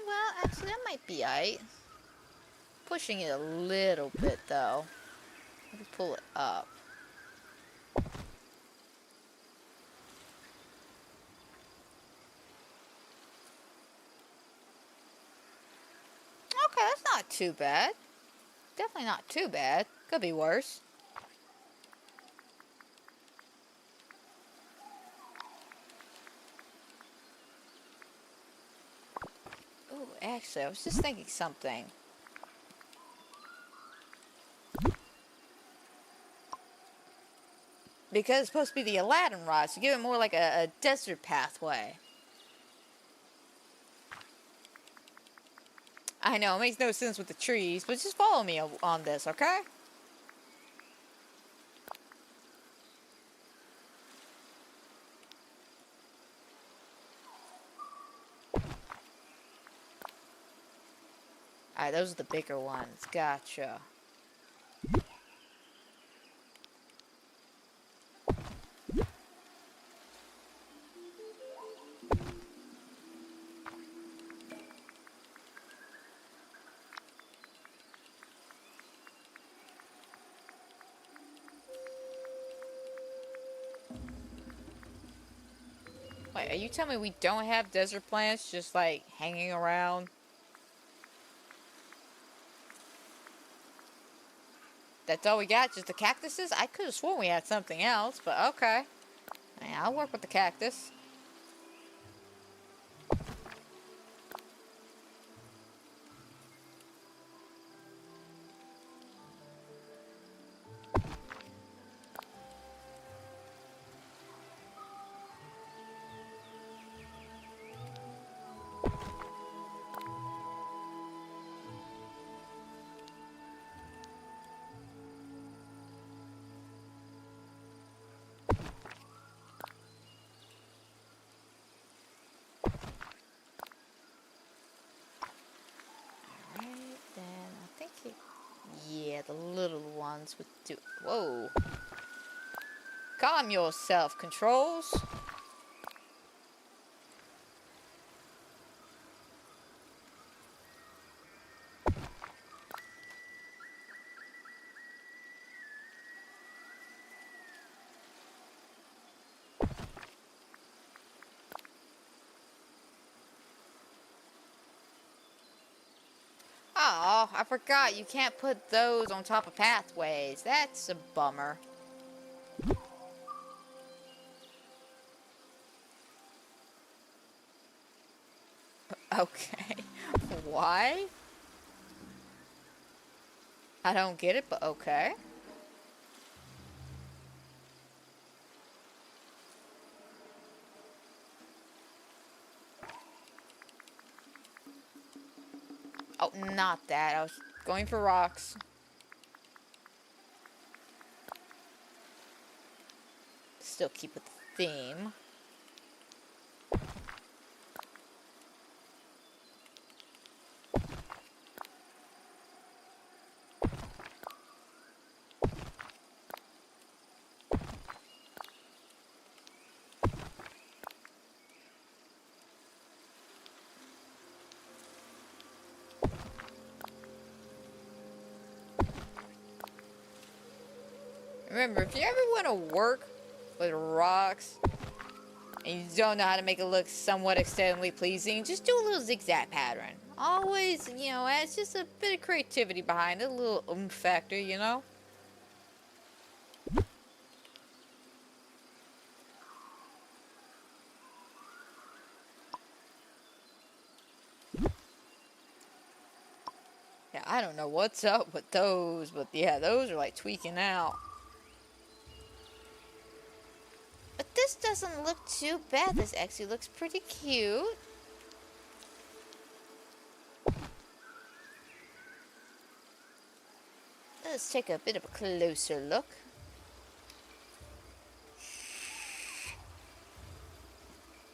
Well, actually, that might be aight. Pushing it a little bit, though. Let me pull it up. Okay, that's not too bad. Definitely not too bad. Could be worse. Ooh, actually, I was just thinking something. Because it's supposed to be the Aladdin rod, so give it more like a desert pathway. I know, it makes no sense with the trees, but just follow me on this, okay? Alright, those are the bigger ones. Gotcha. Wait, are you telling me we don't have desert plants just like hanging around? That's all we got? Just the cactuses? I could have sworn we had something else, but okay. Yeah, I'll work with the cactus. Yeah, the little ones would do. Whoa. Calm yourself, controls. Oh, I forgot. You can't put those on top of pathways. That's a bummer. Okay. Why? I don't get it, but okay. Oh, not that. I was going for rocks. Still keep with the theme. Remember, if you ever want to work with rocks and you don't know how to make it look somewhat aesthetically pleasing, just do a little zigzag pattern. Always, you know, it's just a bit of creativity behind it, a little oomph factor, you know? Yeah, I don't know what's up with those, but yeah, those are like tweaking out. But this doesn't look too bad. This actually looks pretty cute. Let's take a bit of a closer look.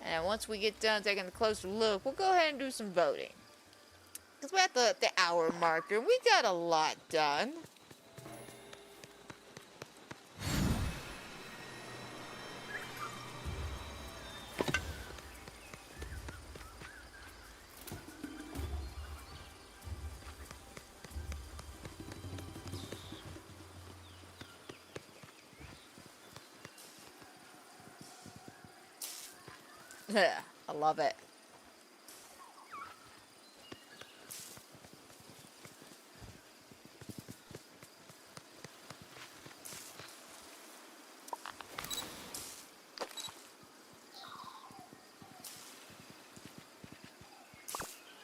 And once we get done taking a closer look, we'll go ahead and do some voting. Because we're at the hour marker. We got a lot done. I love it.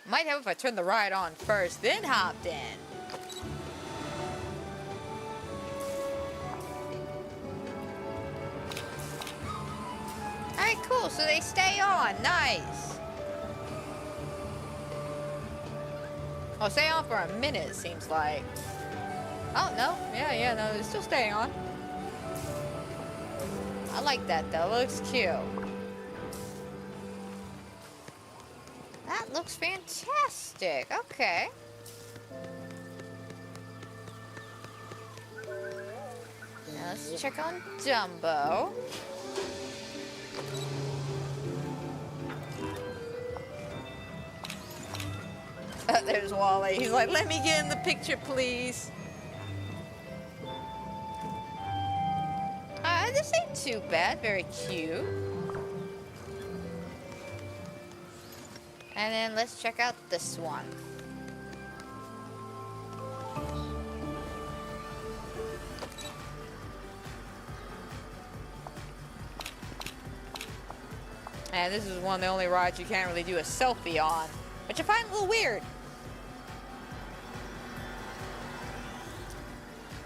Might help if I turn the ride on first, then hopped in. Alright, cool. So they stay on. Nice. Oh, stay on for a minute, it seems like. Oh, no. Yeah, no, they're still staying on. I like that, though. Looks cute. That looks fantastic. Okay. Now let's check on Dumbo. There's Wally. He's like, let me get in the picture, please. This ain't too bad. Very cute. And then let's check out this one. And this is one of the only rides you can't really do a selfie on, which I find a little weird.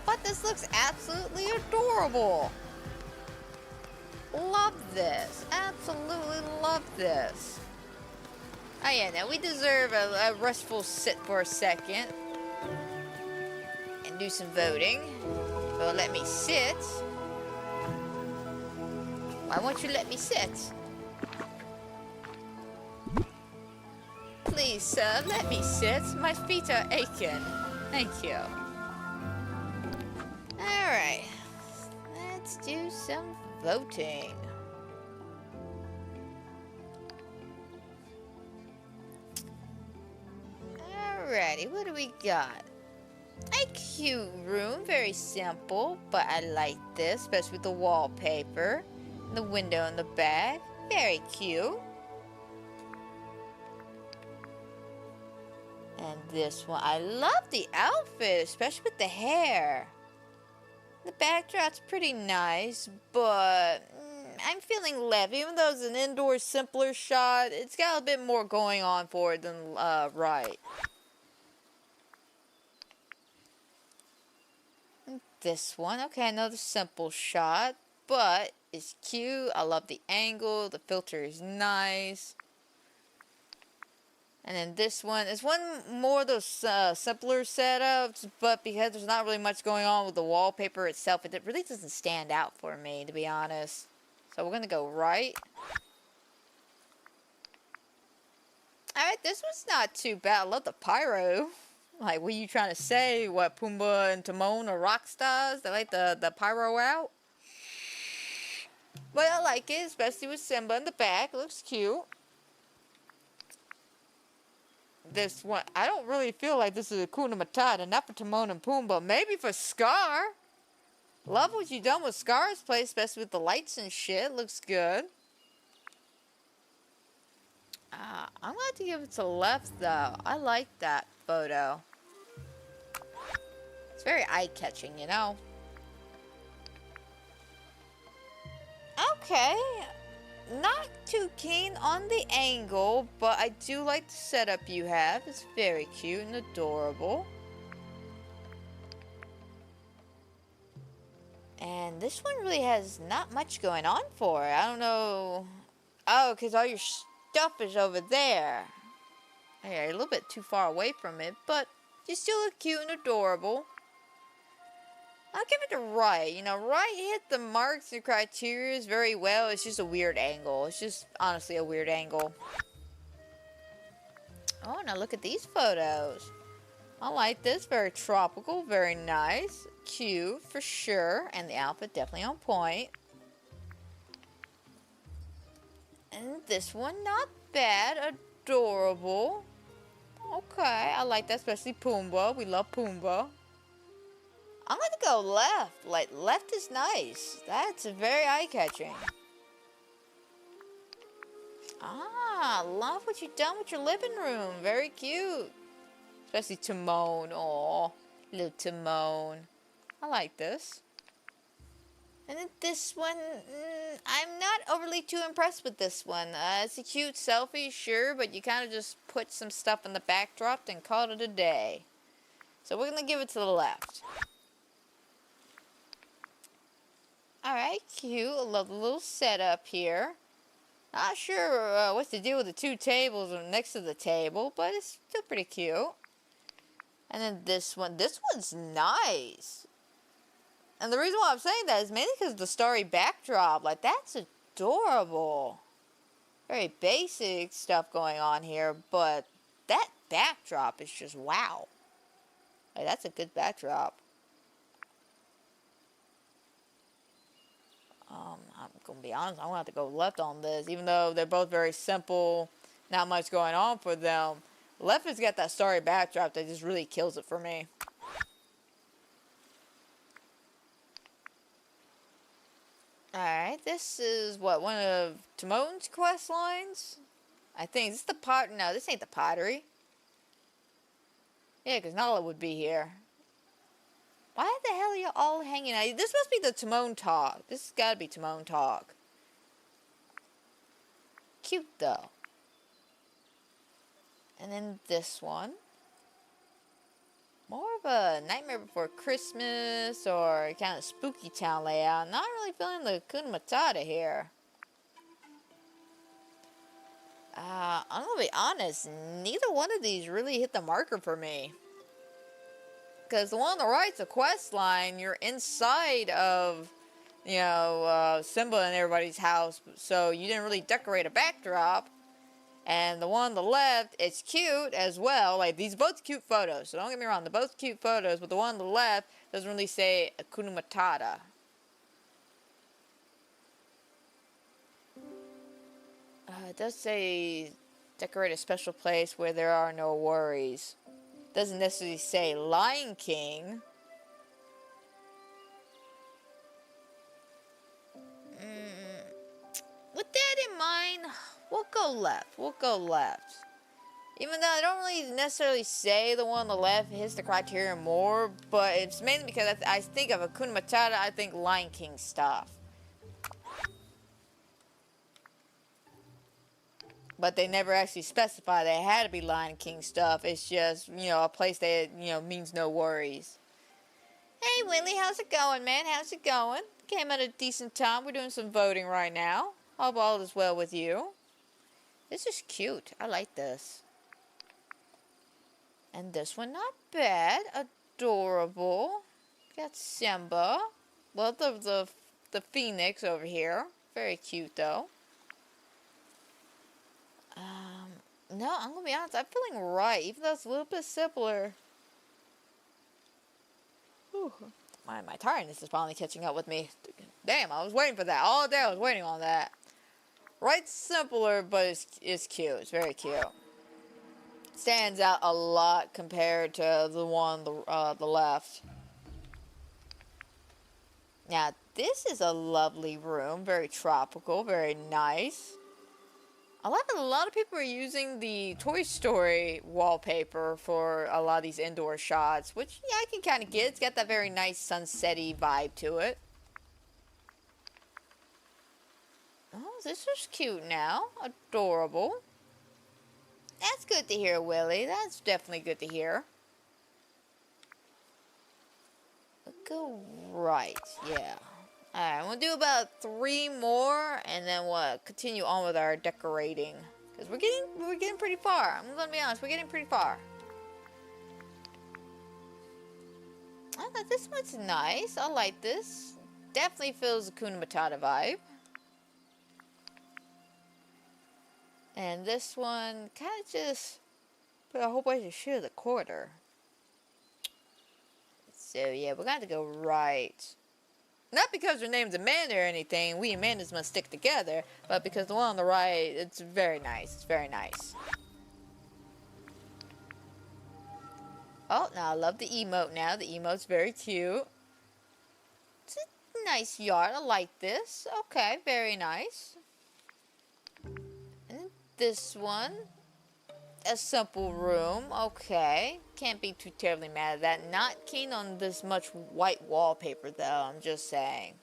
But this looks absolutely adorable. Love this. Absolutely love this. Oh yeah, now we deserve a restful sit for a second. And do some voting. So let me sit. Why won't you let me sit? Please, sir, let me sit. My feet are aching. Thank you. Alright. Let's do some voting. Alrighty, what do we got? A cute room, very simple, but I like this, especially with the wallpaper. The window in the back, very cute. And this one, I love the outfit, especially with the hair. The backdrop's pretty nice, but I'm feeling left. Even though it's an indoor, simpler shot, it's got a bit more going on for it than right. And this one, okay, another simple shot, but it's cute. I love the angle. The filter is nice. And then this one is one more of those simpler setups, but because there's not really much going on with the wallpaper itself, it really doesn't stand out for me, to be honest. So we're going to go right. Alright, this one's not too bad. I love the pyro. Like, what are you trying to say? What, Pumbaa and Timon are rock stars? They like the pyro out? But I like it, especially with Simba in the back. It looks cute. This one, I don't really feel like this is a Hakuna Matata, not for Timon and Pumbaa, maybe for Scar. Love what you done with Scar's place, especially with the lights and shit. Looks good. I'm going to give it to left though. I like that photo. It's very eye-catching, you know. Okay. Not too keen on the angle, but I do like the setup you have. It's very cute and adorable. And this one really has not much going on for it. I don't know. Oh, because all your stuff is over there. Yeah, you're a little bit too far away from it, but you still look cute and adorable. I'll give it to Right. You know, Right hit the marks and criteria very well. It's just a weird angle. It's just honestly a weird angle. Oh, now look at these photos. I like this. Very tropical. Very nice. Cute for sure. And the outfit definitely on point. And this one, not bad. Adorable. Okay, I like that, especially Pumbaa. We love Pumbaa. I'm going to go left. Like, left is nice. That's very eye-catching. Ah, love what you've done with your living room. Very cute. Especially Timon. Aw, little Timon. I like this. And then this one, I'm not overly too impressed with this one. It's a cute selfie, sure, but you kind of just put some stuff in the backdrop and called it a day. So we're going to give it to the left. Alright, cute. I love the little setup here. Not sure what's the deal with the two tables next to the table, but it's still pretty cute. And then this one's nice. And the reason why I'm saying that is mainly because of the starry backdrop. Like, that's adorable. Very basic stuff going on here, but that backdrop is just wow. Like, that's a good backdrop. I'm going to be honest, I'm going to have to go left on this. Even though they're both very simple, not much going on for them. Left has got that starry backdrop that just really kills it for me. Alright, this is what, one of Timon's quest lines? I think. Is this the pot? No, this ain't the pottery. Yeah, because Nala would be here. Why the hell are you all hanging out? This must be the Timon Talk. This has got to be Timon Talk. Cute, though. And then this one. More of a Nightmare Before Christmas or kind of spooky town layout. Not really feeling the Hakuna Matata here. I'm gonna be honest, neither one of these really hit the marker for me. Because the one on the right's a quest line. You're inside of, you know, Simba and everybody's house, so you didn't really decorate a backdrop. And the one on the left, it's cute as well. Like, these are both cute photos, so don't get me wrong, they're both cute photos, but the one on the left doesn't really say Hakuna Matata. It does say decorate a special place where there are no worries. Doesn't necessarily say Lion King. With that in mind, we'll go left. We'll go left. Even though I don't really necessarily say the one on the left hits the criteria more, but it's mainly because I think of Hakuna Matata, I think Lion King stuff. But they never actually specify that it had to be Lion King stuff. It's just, you know, a place that, you know, means no worries. Hey, Willie, how's it going, man? How's it going? Came at a decent time. We're doing some voting right now. Hope all is well with you. This is cute. I like this. And this one, not bad. Adorable. Got Simba. Well, the Phoenix over here. Very cute, though. No, I'm gonna be honest, I'm feeling right, even though it's a little bit simpler. Whew. My tiredness is finally catching up with me. Damn, I was waiting for that. All day I was waiting on that. Right's simpler, but it's cute. It's very cute. Stands out a lot compared to the one on the left. Now, this is a lovely room. Very tropical, very nice. I like that a lot of people are using the Toy Story wallpaper for a lot of these indoor shots, which, yeah, I can kind of get. It's got that very nice sunset-y vibe to it. Oh, this is cute now. Adorable. That's good to hear, Willie. That's definitely good to hear. Go right, yeah. Alright, we'll do about 3 more, and then we'll continue on with our decorating. Because we're getting pretty far. I'm gonna be honest, we're getting pretty far. I thought this one's nice. I like this. Definitely feels a Hakuna Matata vibe. And this one kind of just put a whole bunch of shit in the corner. So yeah, we're gonna have to go right. Not because their name's Amanda or anything, we Amandas must stick together, but because the one on the right, it's very nice. It's very nice. Oh, now I love the emote now. The emote's very cute. It's a nice yard. I like this. Okay, very nice. And this one, a simple room. Okay, can't be too terribly mad at that. Not keen on this much white wallpaper though, I'm just saying.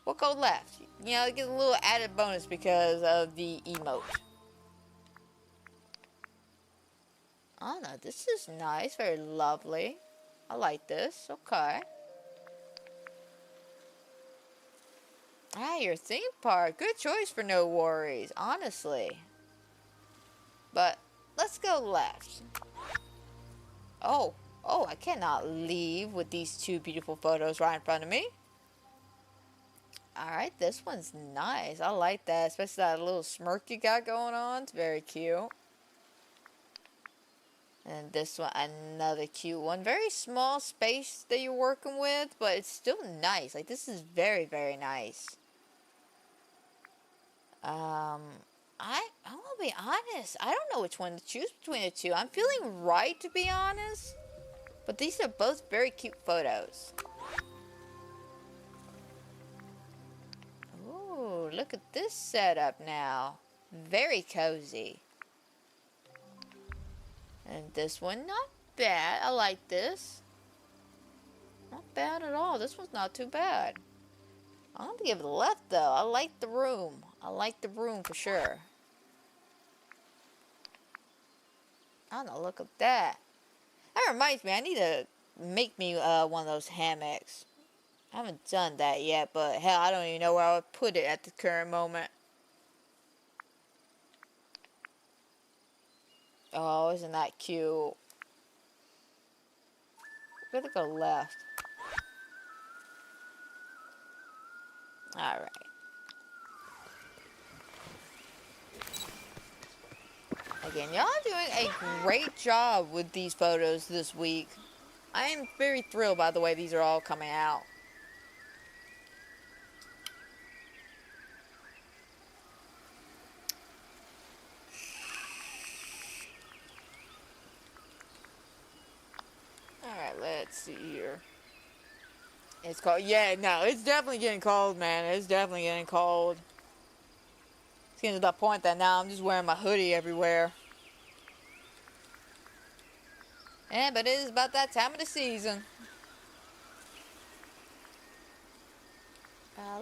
We'll go left. You know, get a little added bonus because of the emote. Oh no, this is nice, very lovely. I like this, okay. Ah, your theme park. Good choice for no worries, honestly. But let's go left. Oh, I cannot leave with these 2 beautiful photos right in front of me. Alright, this one's nice. I like that, especially that little smirk you got going on. It's very cute. And this one, another cute one. Very small space that you're working with, but it's still nice. Like, this is very, very nice. I'm gonna be honest. I don't know which one to choose between the 2. I'm feeling right, to be honest. But these are both very cute photos. Ooh, look at this setup now. Very cozy. And this one, not bad. I like this. Not bad at all. This one's not too bad. I'm gonna give it a left though. I like the room. I like the room for sure. I don't know, look at that. That reminds me, I need to make me one of those hammocks. I haven't done that yet, but hell, I don't even know where I would put it at the current moment. Oh, isn't that cute? We're gonna go left. Alright. Again, y'all are doing a great job with these photos this week. I am very thrilled by the way these are all coming out. Alright, let's see here. It's cold. Yeah, no, it's definitely getting cold, man. It's definitely getting cold. It's getting to that point that now I'm just wearing my hoodie everywhere. Yeah, but it is about that time of the season.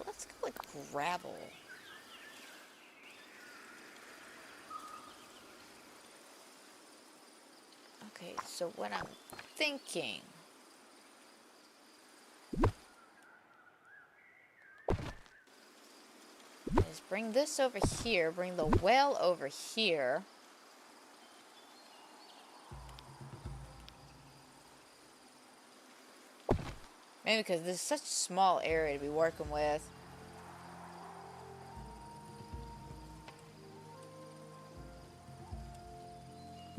Let's go with gravel. Okay, so what I'm thinking is bring this over here, bring the well over here. Maybe because this is such a small area to be working with.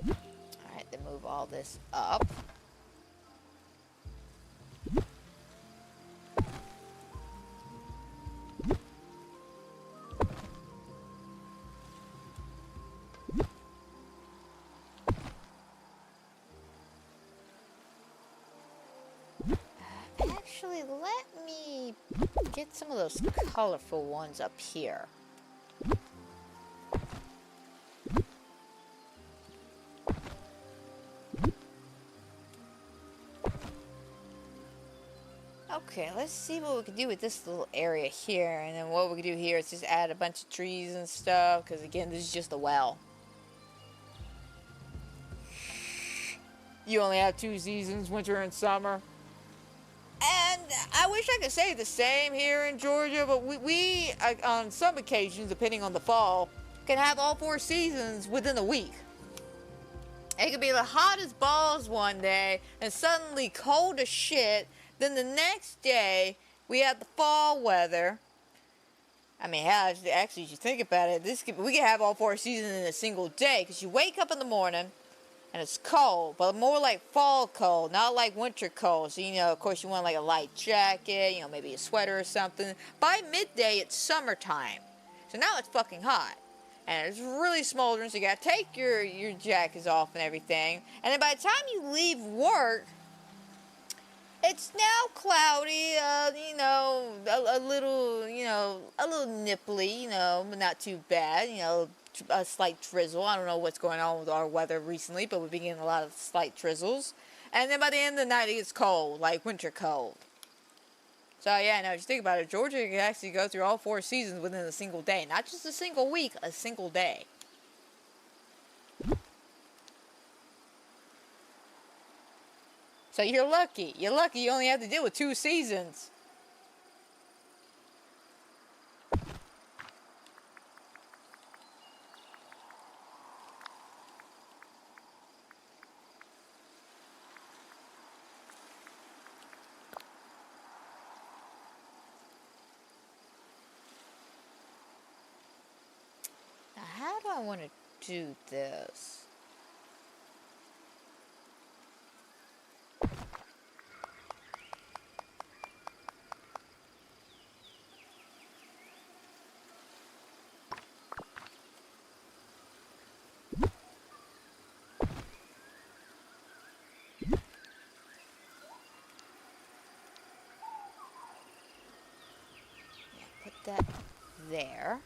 Alright, then move all this up. Actually, let me get some of those colorful ones up here. Okay, let's see what we can do with this little area here. And then what we can do here is just add a bunch of trees and stuff. Because again, this is just a well. You only have 2 seasons, winter and summer. And I wish I could say the same here in Georgia, but we on some occasions, depending on the fall, can have all 4 seasons within a week. It could be the hottest balls one day and suddenly cold as shit. Then the next day, we have the fall weather. I mean, hell, actually, if you think about it, we could have all 4 seasons in a single day. Because you wake up in the morning, and it's cold, but more like fall cold, not like winter cold. So, you know, of course, you want like a light jacket, you know, maybe a sweater or something. By midday, it's summertime. So now it's fucking hot. And it's really smoldering, so you gotta take your jackets off and everything. And then by the time you leave work, it's now cloudy, you know, a little, you know, a little nipply, you know, but not too bad, you know, a slight drizzle. I don't know what's going on with our weather recently, but we've been getting a lot of slight drizzles. And then by the end of the night, it gets cold, like winter cold. So yeah, now if you think about it, Georgia can actually go through all 4 seasons within a single day. Not just a single week, a single day. So you're lucky. You're lucky you only have to deal with 2 seasons. Now, how do I want to do this? Put that there.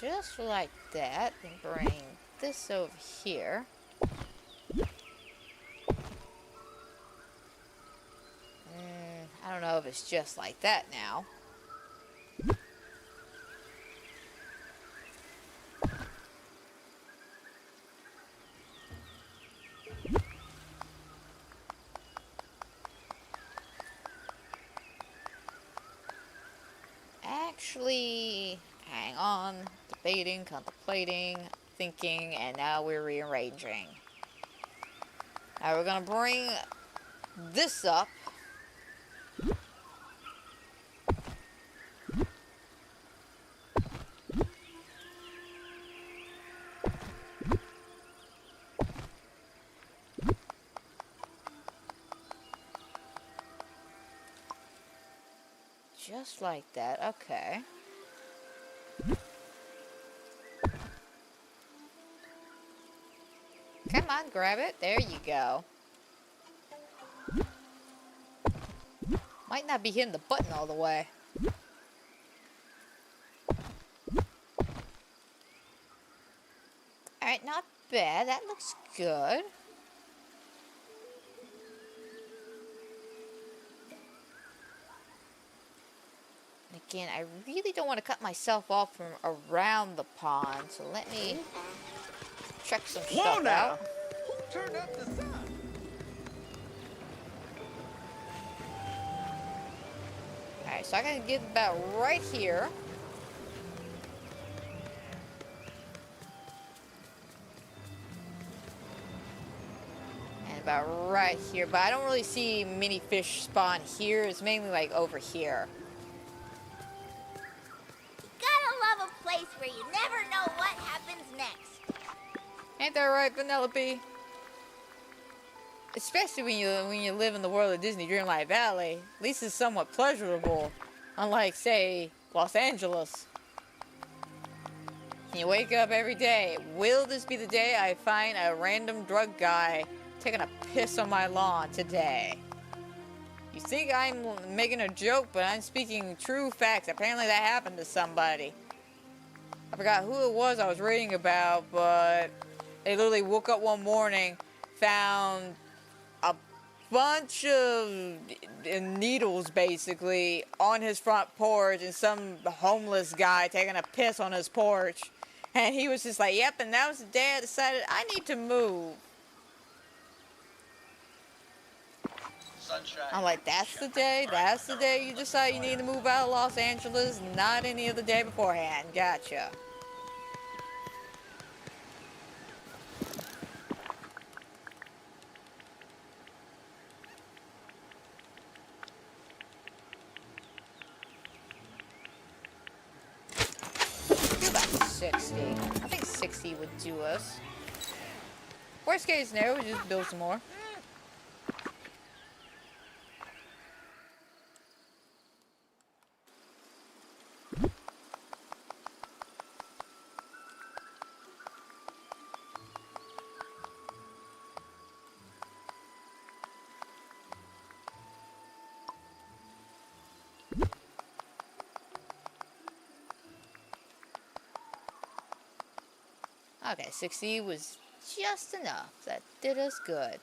just like that. And bring this over here. I don't know if it's just like that now. Actually, hang on, debating, contemplating, thinking, and now we're rearranging. Now we're gonna bring this up. Just like that, okay. Come on, grab it. There you go. Might not be hitting the button all the way. Alright, not bad. That looks good. Again, I really don't want to cut myself off from around the pond, so let me check some Whoa stuff now! out. Who turned up the sun? Alright, so I gotta get about right here. And about right here, but I don't really see many fish spawn here. It's mainly like over here. Gotta love a place where you never know what happens next. Ain't that right, Vanellope? Especially when you live in the world of Disney Dreamlight Valley, at least it's somewhat pleasurable. Unlike, say, Los Angeles. You wake up every day. Will this be the day I find a random drug guy taking a piss on my lawn today? You think I'm making a joke, but I'm speaking true facts. Apparently that happened to somebody. I forgot who it was I was reading about, but they literally woke up one morning, found a bunch of needles basically on his front porch, and some homeless guy taking a piss on his porch. And he was just like, yep, and that was the day I decided I need to move. Sunshine. I'm like, that's the day you decide you need to move out of Los Angeles, not any other day beforehand. Gotcha. Do about 60. I think 60 would do us. Worst case scenario, we just build some more. Okay, 60 was just enough. That did us good.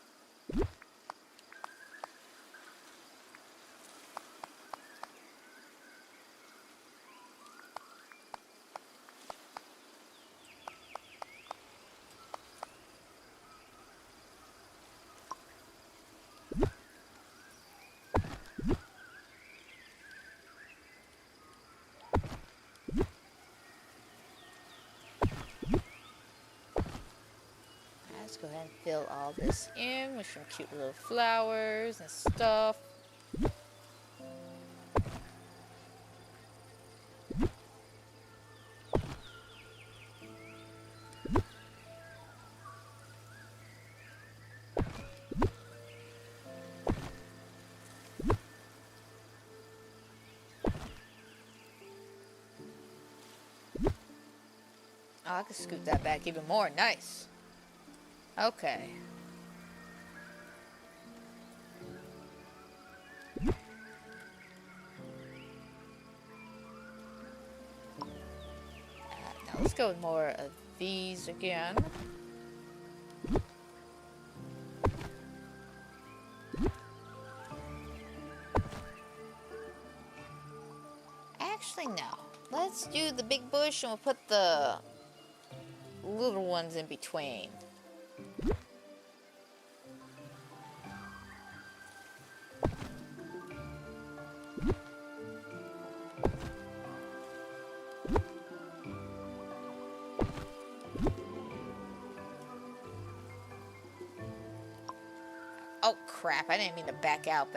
Let's go ahead and fill all this in with some cute little flowers and stuff. Oh, I could scoot that back even more. Nice. Okay. Now let's go with more of these again. Actually, no. Let's do the big bush and we'll put the little ones in between. Oh crap, I didn't mean to back out.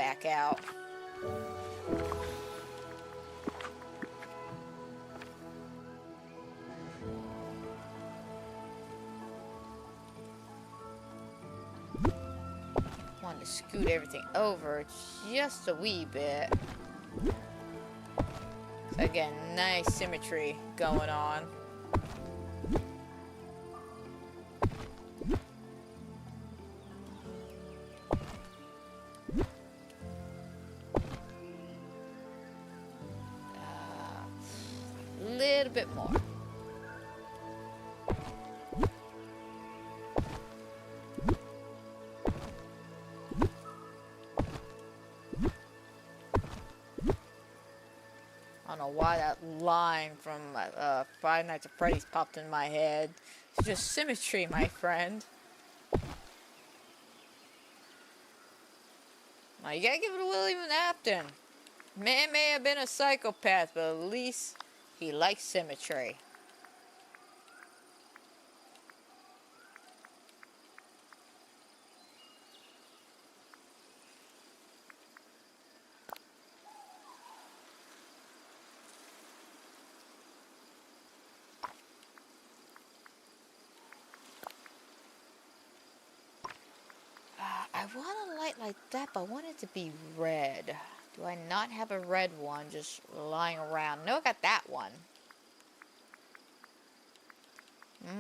Wanted to scoot everything over just a wee bit. So again, nice symmetry going on. Little bit more. I don't know why that line from Five Nights at Freddy's popped in my head. It's just symmetry, my friend. Now, you gotta give it to William Afton. Man may have been a psychopath, but at least he likes symmetry. I want a light like that, but I want it to be red. Do I not have a red one just lying around? No, I got that one.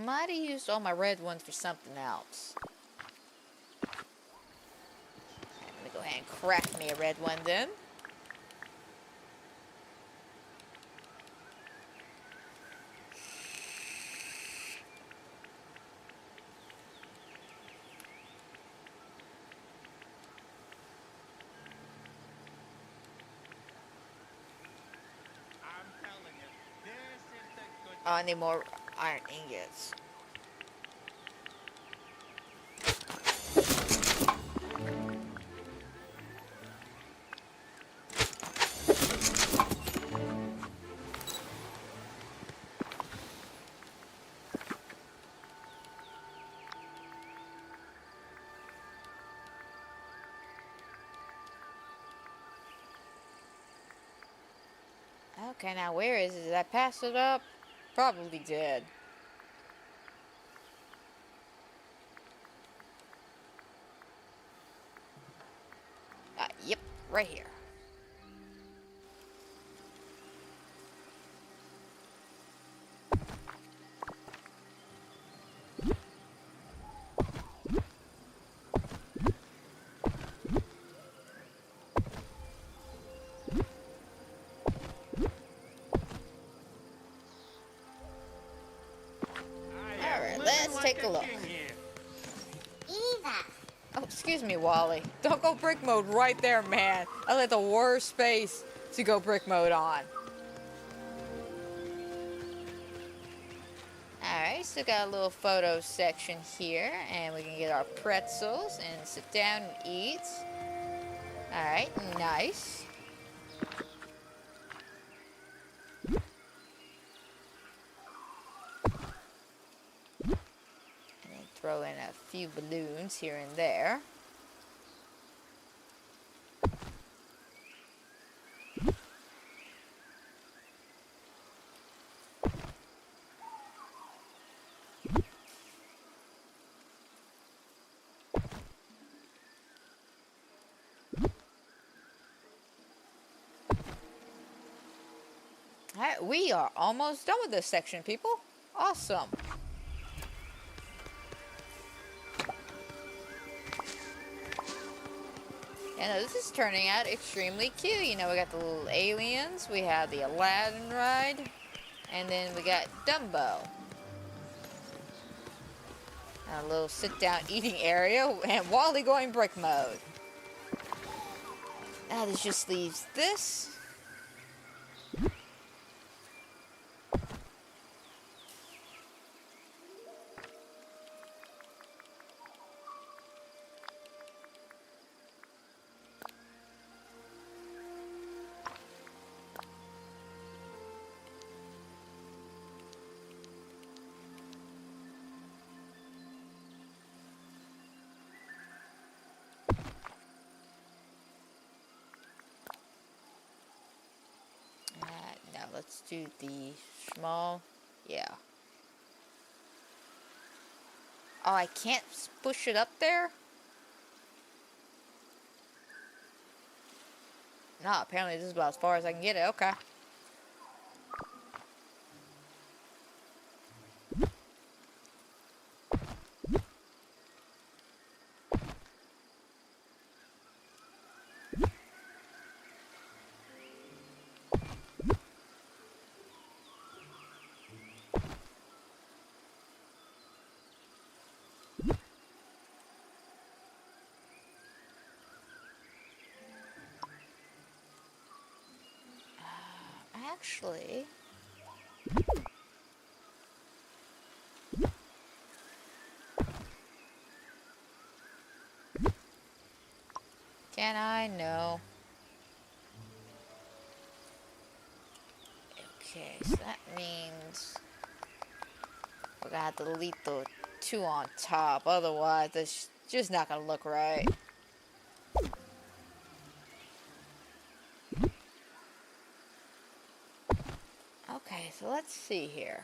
Might have used all my red ones for something else. Let me go ahead and craft me a red one then. Oh, I need more iron ingots. Okay, now where is it? Did I pass it up? Probably did. Yep, right here. Let's take a look. Eva. Oh, excuse me, Wally. Don't go brick mode right there, man. I let the worst space to go brick mode on. Alright, still got a little photo section here, and we can get our pretzels and sit down and eat. Alright, nice. Throw in a few balloons here and there. Alright, we are almost done with this section, people. Awesome. And this is turning out extremely cute. You know, we got the little aliens, we have the Aladdin ride, and then we got Dumbo. A little sit-down eating area, and Wally going brick mode. Now this just leaves this. Now let's do the small, yeah. Oh, I can't push it up there? No, apparently this is about as far as I can get it, okay. Actually, can I? No. Okay, so that means we're gonna have to delete the two on top, otherwise that's just not gonna look right. Okay, so let's see here.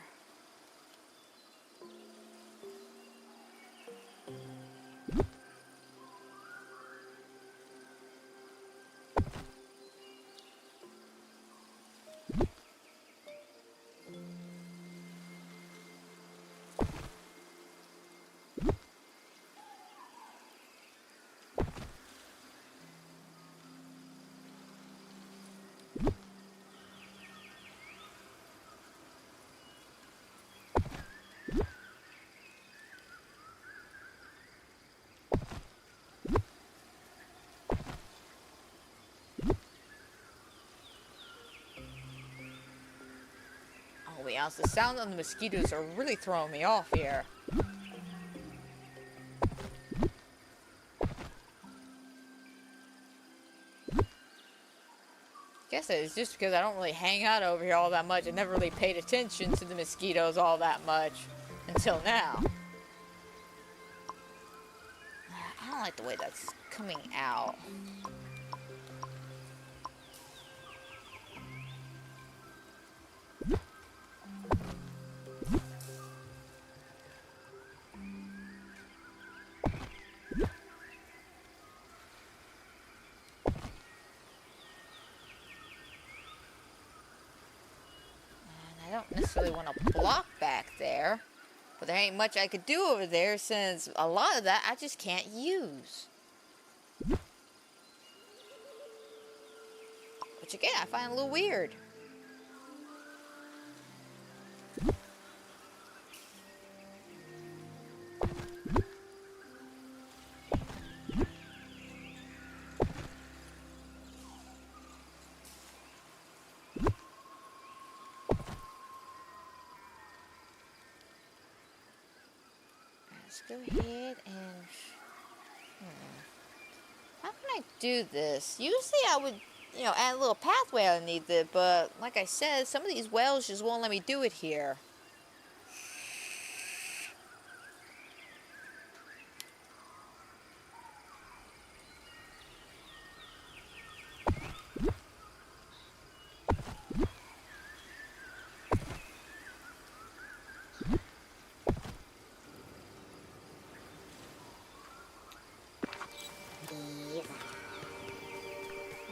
I'll be honest, the sound of the mosquitoes are really throwing me off here. Guess it's just because I don't really hang out over here all that much. I never really paid attention to the mosquitoes all that much until now. I don't like the way that's coming out. I don't necessarily want to block back there, but there ain't much I could do over there since a lot of that I just can't use. Which again, I find a little weird. Let's go ahead and... How can I do this? Usually I would, add a little pathway underneath it, but like I said, some of these wells just won't let me do it here.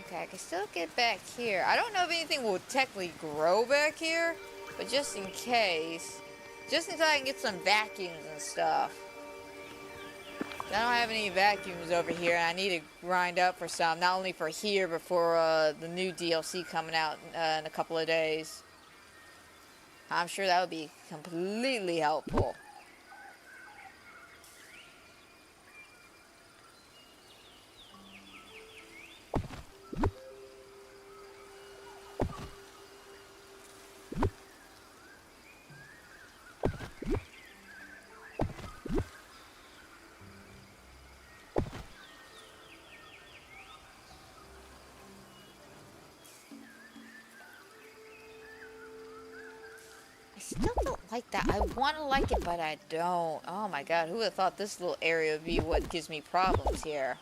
Okay, I can still get back here. I don't know if anything will technically grow back here, but just in case. Just until I can get some vacuums and stuff. I don't have any vacuums over here, and I need to grind up for some. Not only for here, but for the new DLC coming out in a couple of days. I'm sure that would be completely helpful. I still don't like that. I want to like it, but I don't. Oh my god, who would have thought this little area would be what gives me problems here?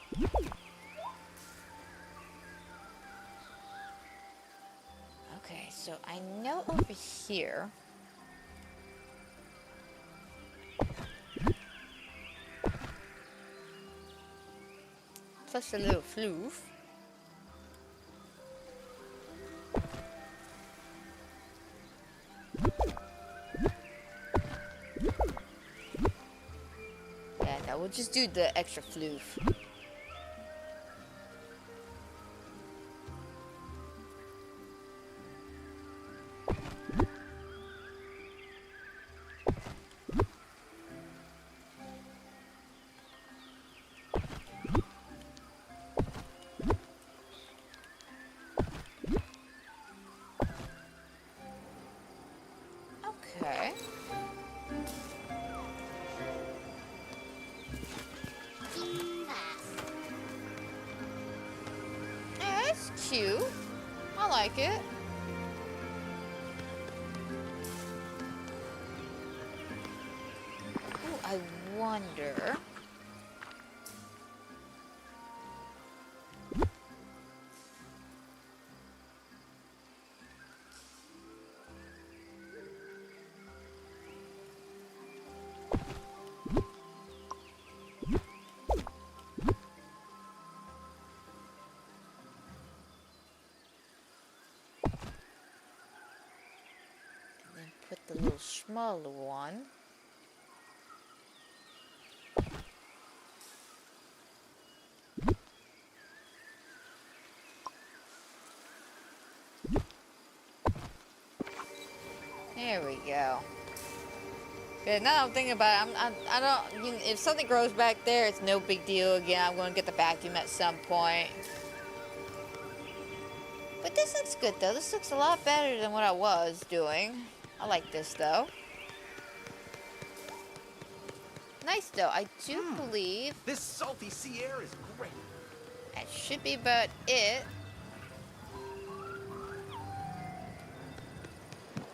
Okay, so I know over here... plus a little floof. Yeah, no, we'll just do the extra floof. Okay. Yeah, that's cute. I like it. Ooh, I wonder... put the little smaller one. There we go. Yeah, now I'm thinking about it, I don't, you know, if something grows back there, it's no big deal again. I'm going to get the vacuum at some point. But this looks good though. This looks a lot better than what I was doing. I like this though. Nice though. I do believe This salty sea air is great. that should be about it.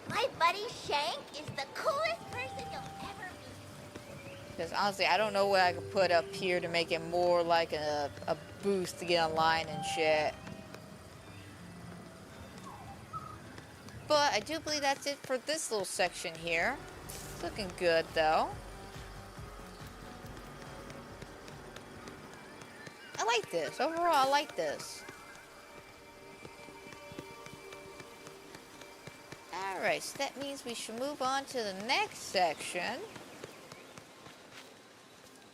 My buddy Shank is the coolest person you'll ever meet. Because honestly, I don't know what I could put up here to make it more like a boost to get online and shit. But I do believe that's it for this little section here. It's looking good though. I like this. Overall, I like this. Alright, so that means we should move on to the next section.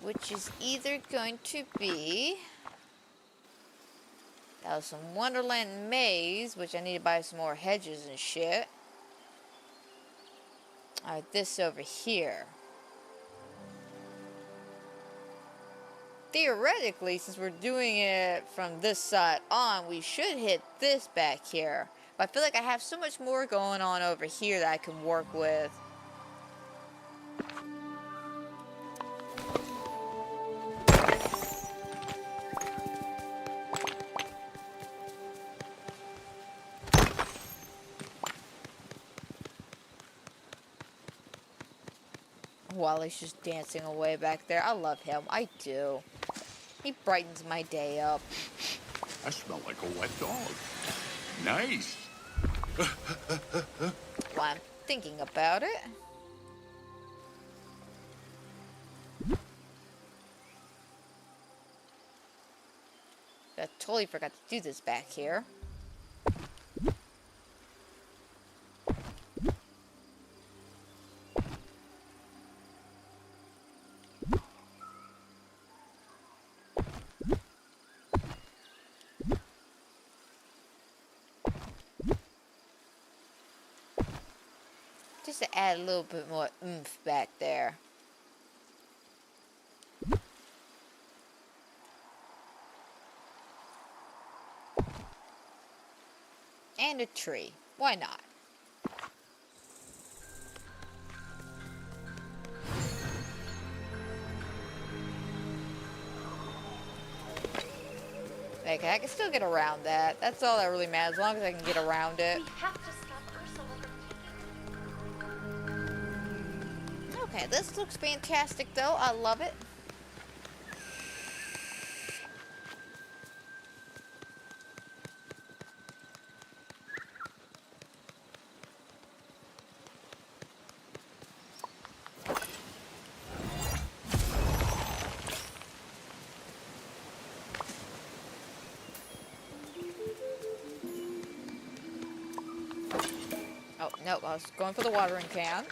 Which is either going to be... Alice in Wonderland Maze, which I need to buy some more hedges and shit. Alright, this over here. Theoretically, since we're doing it from this side on, we should hit this back here. But I feel like I have so much more going on over here that I can work with. Wally's just dancing away back there. I love him. I do. He brightens my day up. I smell like a wet dog. Nice. While I'm thinking about it. I totally forgot to do this back here. Just to add a little bit more oomph back there. And a tree. Why not? Okay, I can still get around that. That's all that really matters, as long as I can get around it. We have to stop Ursula from taking Okay, this looks fantastic though. I love it. Oh, no, I was going for the watering can.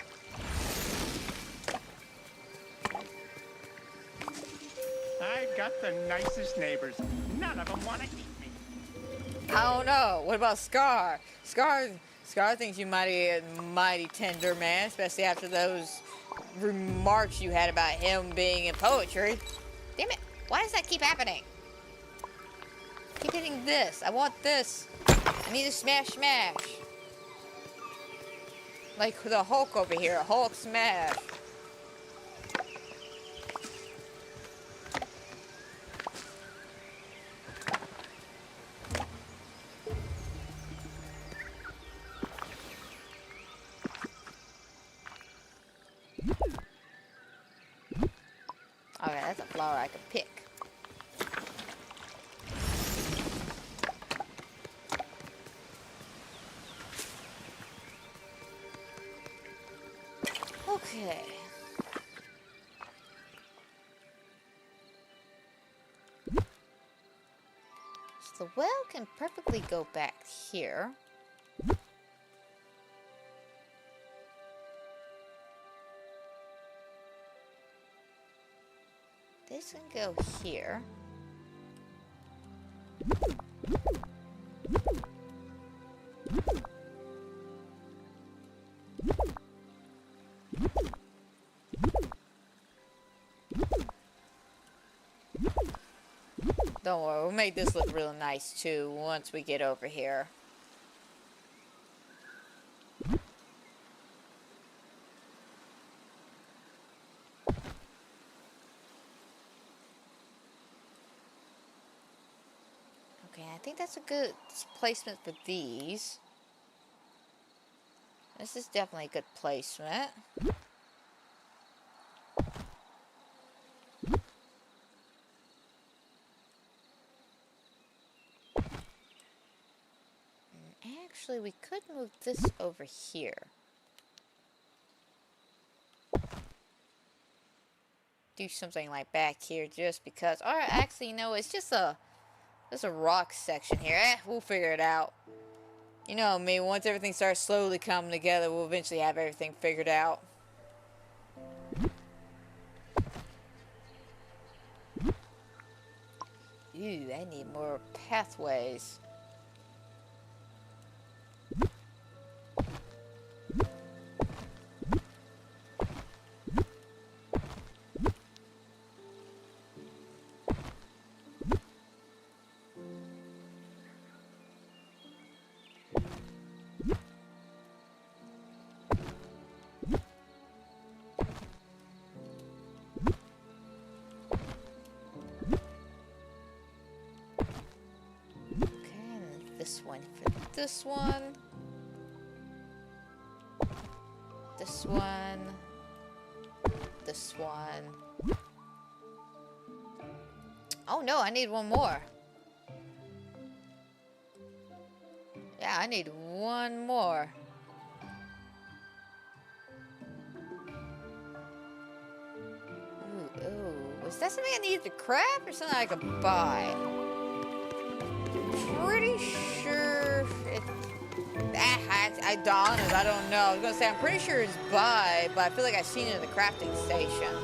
I've got the nicest neighbors. None of them want to eat me. I don't know. What about Scar? Scar thinks you mighty tender man, especially after those remarks you had about him being in poetry. Damn it! Why does that keep happening? Keep hitting this. I want this. I need to smash. Like the Hulk over here. Hulk smash. Okay, that's a flower I can pick. Okay. So the well can perfectly go back here. This can go here. Don't worry, we'll make this look real nice too once we get over here. Okay, I think that's a good placement for these. This is definitely a good placement. Actually, we could move this over here. Do something like back here just because. Or actually, no, it's just there's a rock section here. We'll figure it out. You know me, once everything starts slowly coming together, we'll eventually have everything figured out. Ooh, I need more pathways. This one for this one. This one. This one. Oh no, I need one more. Yeah, I need one more. Ooh. Was that something I needed to craft or something I could buy? Pretty sure it. I don't know. I was gonna say I'm pretty sure it's buy, but I feel like I've seen it at the crafting station.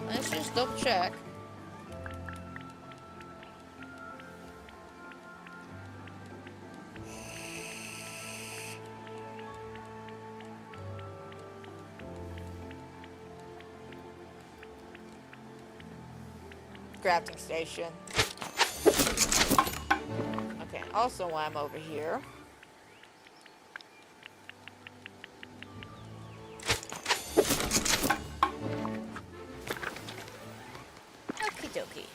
Let's just double check. Crafting station. Okay, also while I'm over here. Okie dokie.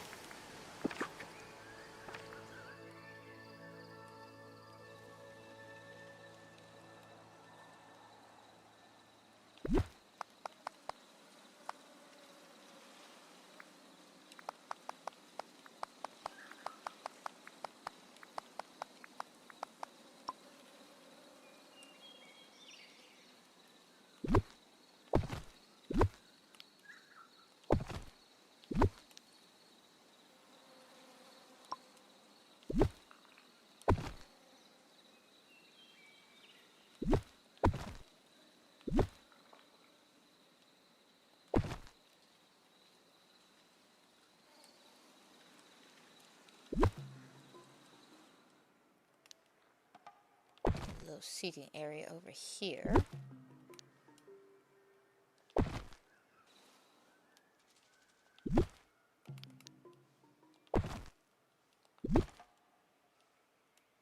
seating area over here.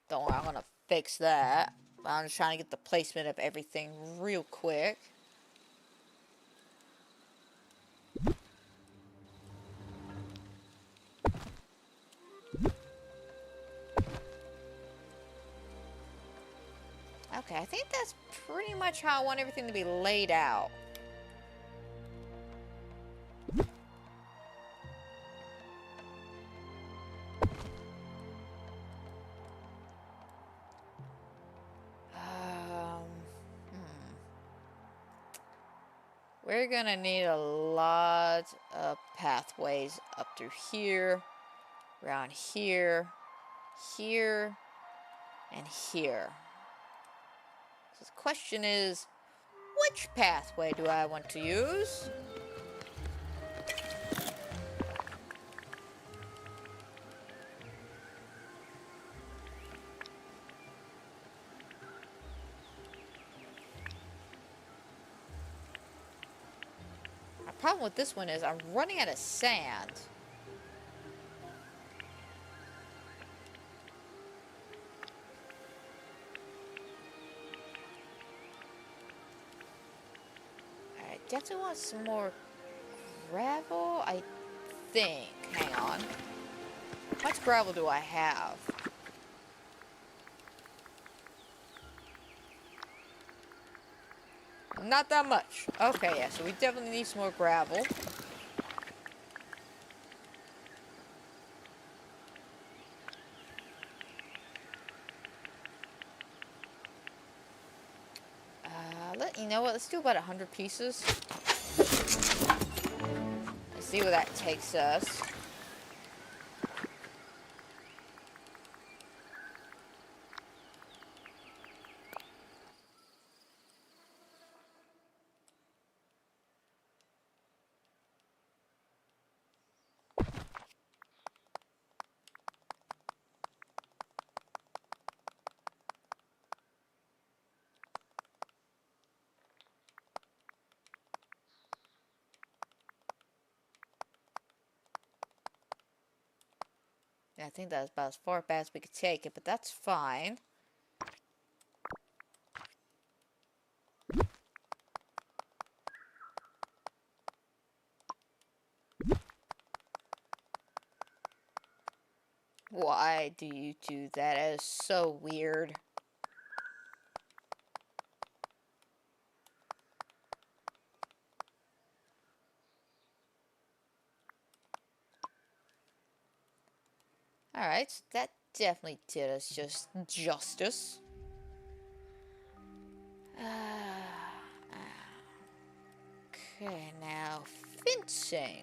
Don't worry, I'm gonna fix that. I'm just trying to get the placement of everything real quick. Okay, I think that's pretty much how I want everything to be laid out. We're gonna need a lot of pathways up through here, around here, here, and here. So the question is, which pathway do I want to use? My problem with this one is I'm running out of sand. I definitely want some more gravel, I think. Hang on. How much gravel do I have? Not that much. Okay, yeah, so we definitely need some more gravel. You know what? Let's do about 100 pieces. Let's see where that takes us. Yeah, I think that's about as far back as we could take it, but that's fine. Why do you do that? That is so weird. Alright, so that definitely did us just justice. Okay, now fencing.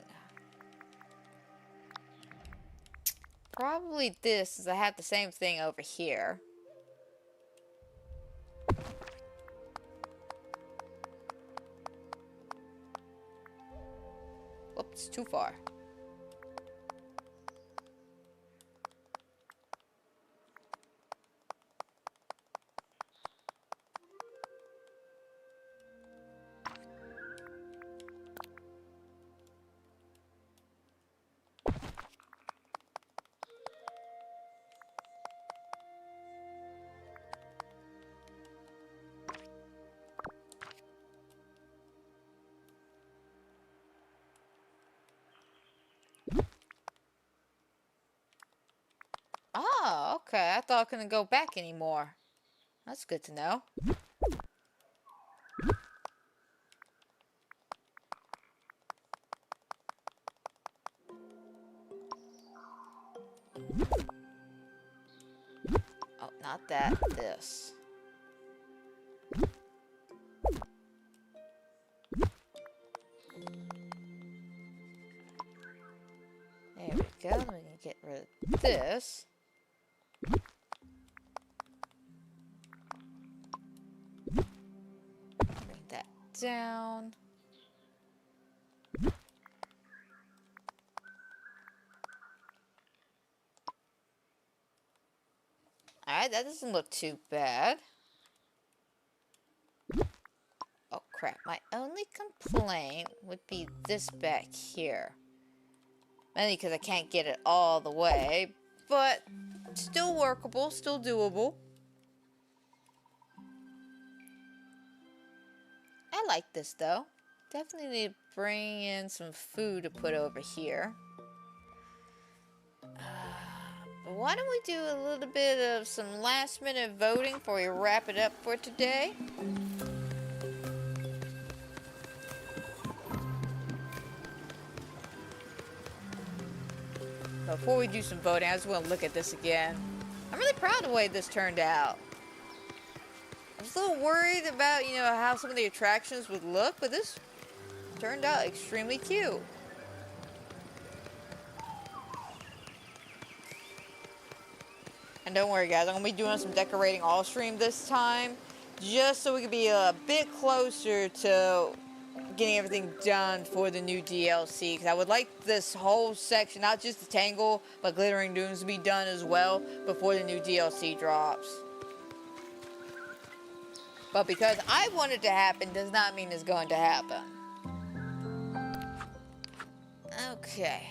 Probably this, as I have the same thing over here. Whoops, too far. Oh, okay. I thought I couldn't go back anymore. That's good to know. Oh, not that. This. There we go. We can get rid of this. Bring that down. Alright, that doesn't look too bad. crap. My only complaint would be this back here. Mainly because I can't get it all the way, but still workable, still doable. I like this though. Definitely need to bring in some food to put over here. But why don't we do a little bit of some last minute voting before we wrap it up for today? Before we do some voting, I just want to look at this again. I'm really proud of the way this turned out. I was a little worried about, you know, how some of the attractions would look, but this turned out extremely cute. And don't worry guys, I'm going to be doing some decorating all stream this time, just so we can be a bit closer to getting everything done for the new DLC, because I would like this whole section, not just the Tangle, but Glittering Dunes to be done as well before the new DLC drops. But because I want it to happen does not mean it's going to happen. Okay.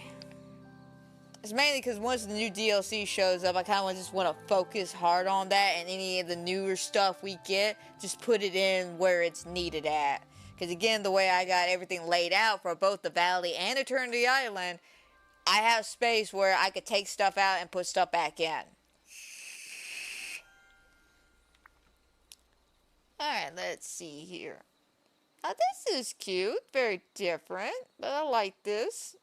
It's mainly because once the new DLC shows up, I kind of just want to focus hard on that, and any of the newer stuff we get, just put it in where it's needed at. Because again, the way I got everything laid out for both the Valley and Eternity Island, I have space where I could take stuff out and put stuff back in. Alright, let's see here. Now this is cute, very different, but I like this.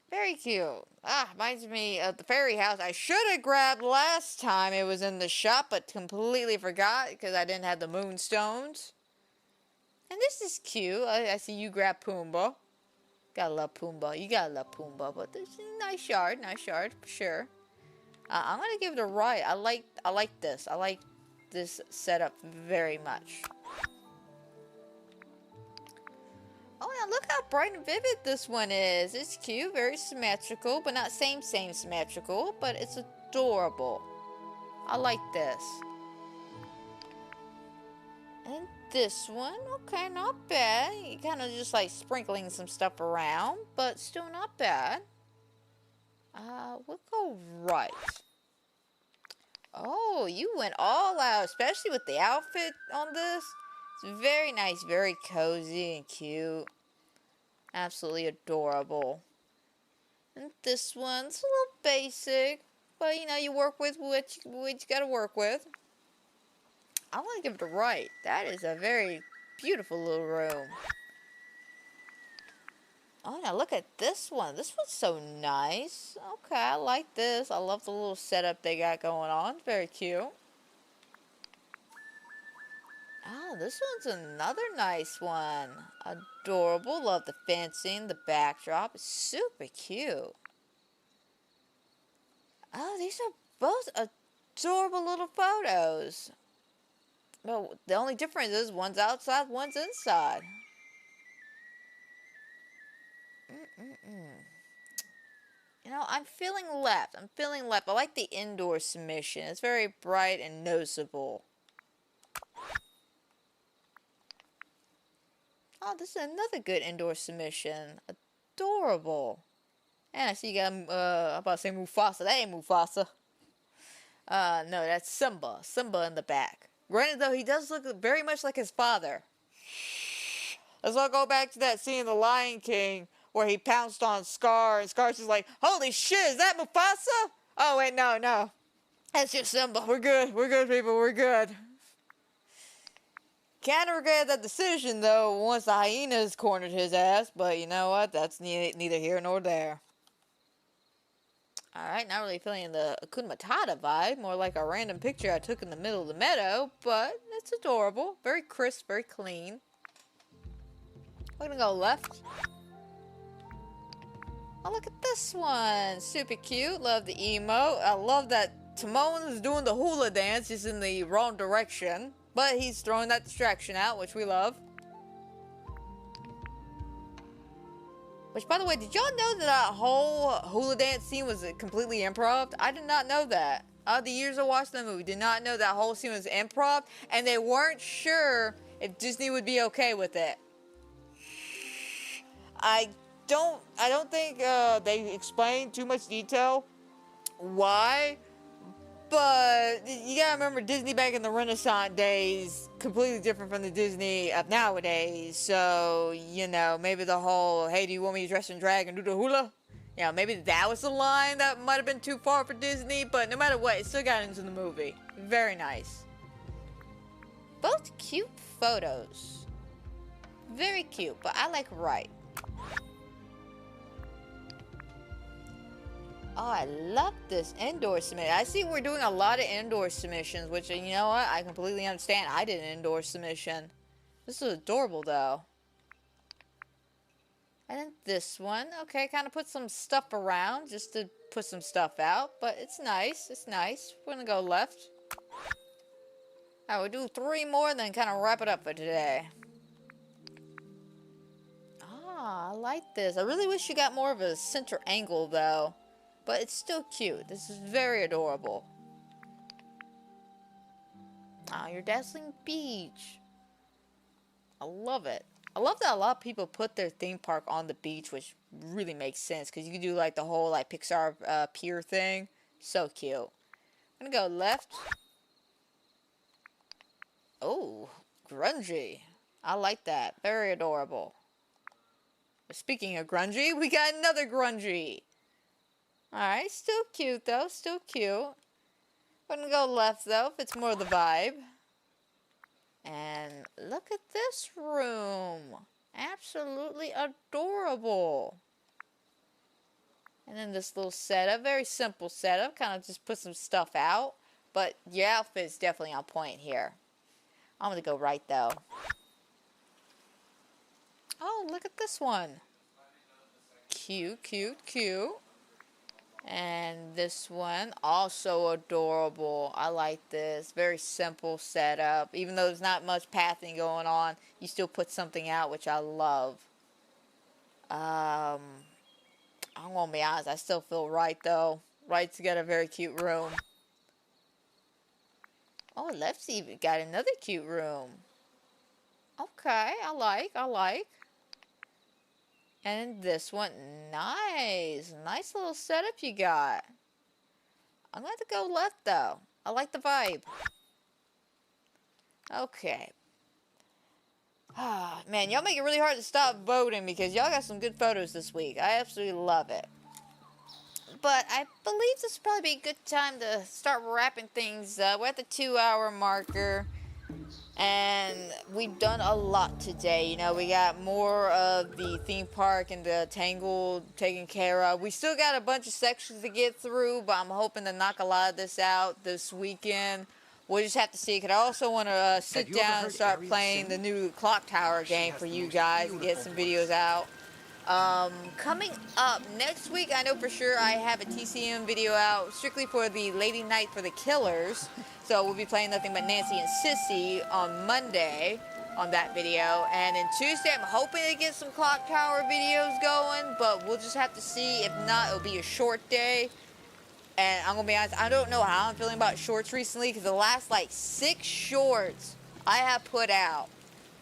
Very cute. Reminds me of the fairy house I should have grabbed last time it was in the shop, but completely forgot because I didn't have the moonstones. And this is cute. I see you grab Pumbaa. Gotta love Pumbaa. You gotta love Pumbaa. But this is a nice yard for sure. I'm gonna give it a right. I like this. I like this setup very much. Oh, now look how bright and vivid this one is. It's cute, very symmetrical, but not same symmetrical, but it's adorable. I like this. And this one, okay, not bad. You kind of just like sprinkling some stuff around, but still not bad. We'll go right. Oh, you went all out, especially with the outfit on this. It's very nice, very cozy and cute. Absolutely adorable. And this one's a little basic, but you know, you work with what you gotta work with. I want to give it a right. That is a very beautiful little room. Oh, now look at this one. This one's so nice. Okay, I like this. I love the little setup they got going on. Very cute. Oh, this one's another nice one. Adorable. Love the fencing, the backdrop. It's super cute. Oh, these are both adorable little photos. Well, the only difference is one's outside, one's inside. You know, I'm feeling left. I like the indoor submission. It's very bright and noticeable. Oh, this is another good indoor submission. Adorable. And I see you got, I'm about to say Mufasa. That ain't Mufasa. No, that's Simba. Simba in the back. Granted, though, he does look very much like his father. Let's all go back to that scene in The Lion King where he pounced on Scar, and Scar's just like, holy shit, is that Mufasa? Oh, wait, no. That's just Simba. We're good, people, we're good. Kinda regret that decision, though, once the hyenas cornered his ass, but you know what? That's neither here nor there. Alright, not really feeling the Hakuna Matata vibe, more like a random picture I took in the middle of the meadow, but it's adorable. Very crisp, very clean. We're gonna go left. Oh, look at this one. Super cute. Love the emote. I love that Timon is doing the hula dance, just in the wrong direction. But he's throwing that distraction out, which we love. Which, by the way, did y'all know that whole hula dance scene was completely improv? I did not know that. Out of the years I watched the movie, did not know that whole scene was improv, and they weren't sure if Disney would be okay with it. I don't think they explained too much detail why, but you gotta remember Disney back in the Renaissance days, completely different from the Disney of nowadays. So, you know, maybe the whole, hey, do you want me to dress in drag and do the hula? You know, maybe that was the line that might have been too far for Disney, but no matter what, it still got into the movie. Very nice. Both cute photos. Very cute, but I like right. Oh, I love this indoor submission. I see we're doing a lot of indoor submissions, which, you know what, I completely understand. I did an indoor submission. This is adorable, though. And then this one, okay, kind of put some stuff around just to put some stuff out, but it's nice. It's nice. We're gonna go left. Alright, we'll do 3 more, then kind of wrap it up for today. Ah, I like this. I really wish you got more of a center angle, though. But it's still cute. This is very adorable. Oh, your dazzling beach. I love it. I love that a lot of people put their theme park on the beach, which really makes sense. Because you can do like the whole like Pixar pier thing. So cute. I'm going to go left. Oh, grungy. I like that. Very adorable. Speaking of grungy, we got another grungy. Alright, still cute though, still cute. We're gonna go left though, if it's more the vibe. And look at this room. Absolutely adorable. And then this little setup, very simple setup, kind of just put some stuff out. But your outfit's definitely on point here. I'm gonna go right though. Oh, look at this one. Cute, cute, cute. And this one, also adorable. I like this. Very simple setup. Even though there's not much pathing going on, you still put something out, which I love. I'm gonna be honest, I still feel right though. Right's got a very cute room. Oh, left's even got another cute room. Okay, I like. And this one, nice. Nice little setup you got. I'm going to go left, though. I like the vibe. Okay. Ah, man, y'all make it really hard to stop voting because y'all got some good photos this week. I absolutely love it. But I believe this would probably be a good time to start wrapping things up. We're at the 2-hour marker. And we've done a lot today. You know, we got more of the theme park and the Tangled taken care of. We still got a bunch of sections to get through, but I'm hoping to knock a lot of this out this weekend. We'll just have to see. Because I also want to sit down and start playing the new Clock Tower game for you guys and get some videos out. Coming up next week, I know for sure I have a TCM video out strictly for the Lady Night for the Killers. So we'll be playing Nothing But Nancy and Sissy on Monday on that video. And then Tuesday, I'm hoping to get some Clock Tower videos going, but we'll just have to see. If not, it'll be a short day. And I'm going to be honest, I don't know how I'm feeling about shorts recently because the last like 6 shorts I have put out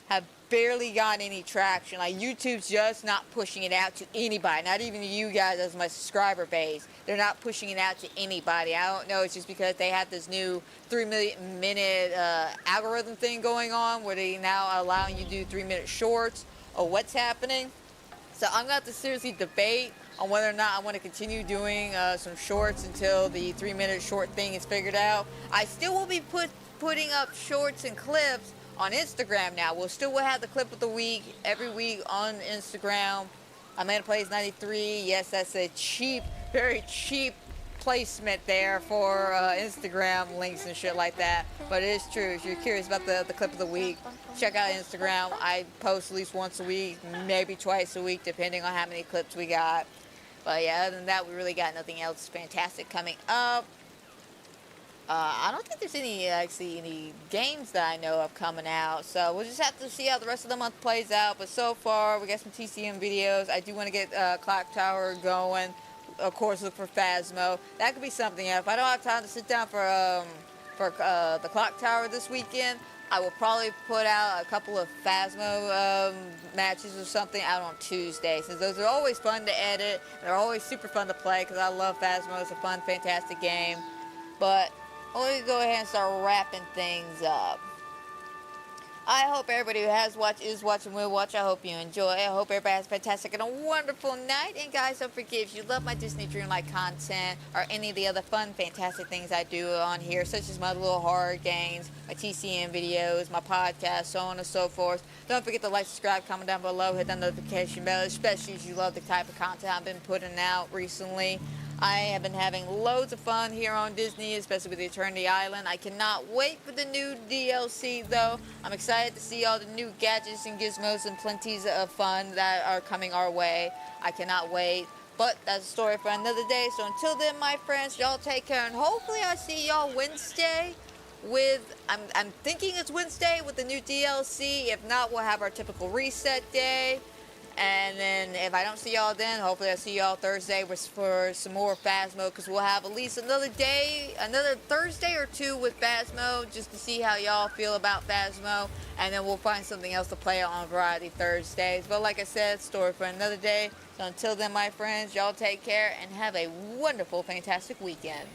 have barely gotten any traction. Like, YouTube's just not pushing it out to anybody, not even you guys as my subscriber base. They're not pushing it out to anybody. I don't know, it's just because they have this new 3-minute algorithm thing going on where they now allowing you to do 3-minute shorts or what's happening. So I'm going to have to seriously debate on whether or not I want to continue doing some shorts until the 3-minute short thing is figured out. I still will be putting up shorts and clips on Instagram now. We'll still have the clip of the week every week on Instagram. Amanda Plays 93. Yes, that's a cheap, very cheap placement there for Instagram links and shit like that. But it is true. If you're curious about the clip of the week, check out Instagram. I post at least once a week, maybe twice a week, depending on how many clips we got. But yeah, other than that, we really got nothing else fantastic coming up. I don't think there's any games that I know of coming out, so we'll just have to see how the rest of the month plays out. But so far, we got some TCM videos. I do want to get Clock Tower going. Of course, look for Phasmo. That could be something. If I don't have time to sit down for the Clock Tower this weekend, I will probably put out a couple of Phasmo matches or something out on Tuesday, since those are always fun to edit. They're always super fun to play because I love Phasmo. It's a fun, fantastic game. But let me go ahead and start wrapping things up. I hope everybody who has watched, is watching, will watch. I hope you enjoy. I hope everybody has a fantastic and a wonderful night. And guys, don't forget, if you love my Disney Dreamlight content or any of the other fun, fantastic things I do on here, such as my little horror games, my TCM videos, my podcast, so on and so forth, don't forget to like, subscribe, comment down below, hit that notification bell, especially if you love the type of content I've been putting out recently. I have been having loads of fun here on Disney, especially with Eternity Island. I cannot wait for the new DLC, though. I'm excited to see all the new gadgets and gizmos and plenties of fun that are coming our way. I cannot wait. But that's a story for another day. So until then, my friends, y'all take care. And hopefully I see y'all Wednesday with, I'm thinking it's Wednesday with the new DLC. If not, we'll have our typical reset day. And then if I don't see y'all then, hopefully I'll see y'all Thursday for some more Phasmo, because we'll have at least another day, another Thursday or two with Phasmo, just to see how y'all feel about Phasmo. And then we'll find something else to play on Variety Thursdays. But like I said, story for another day. So until then, my friends, y'all take care and have a wonderful, fantastic weekend.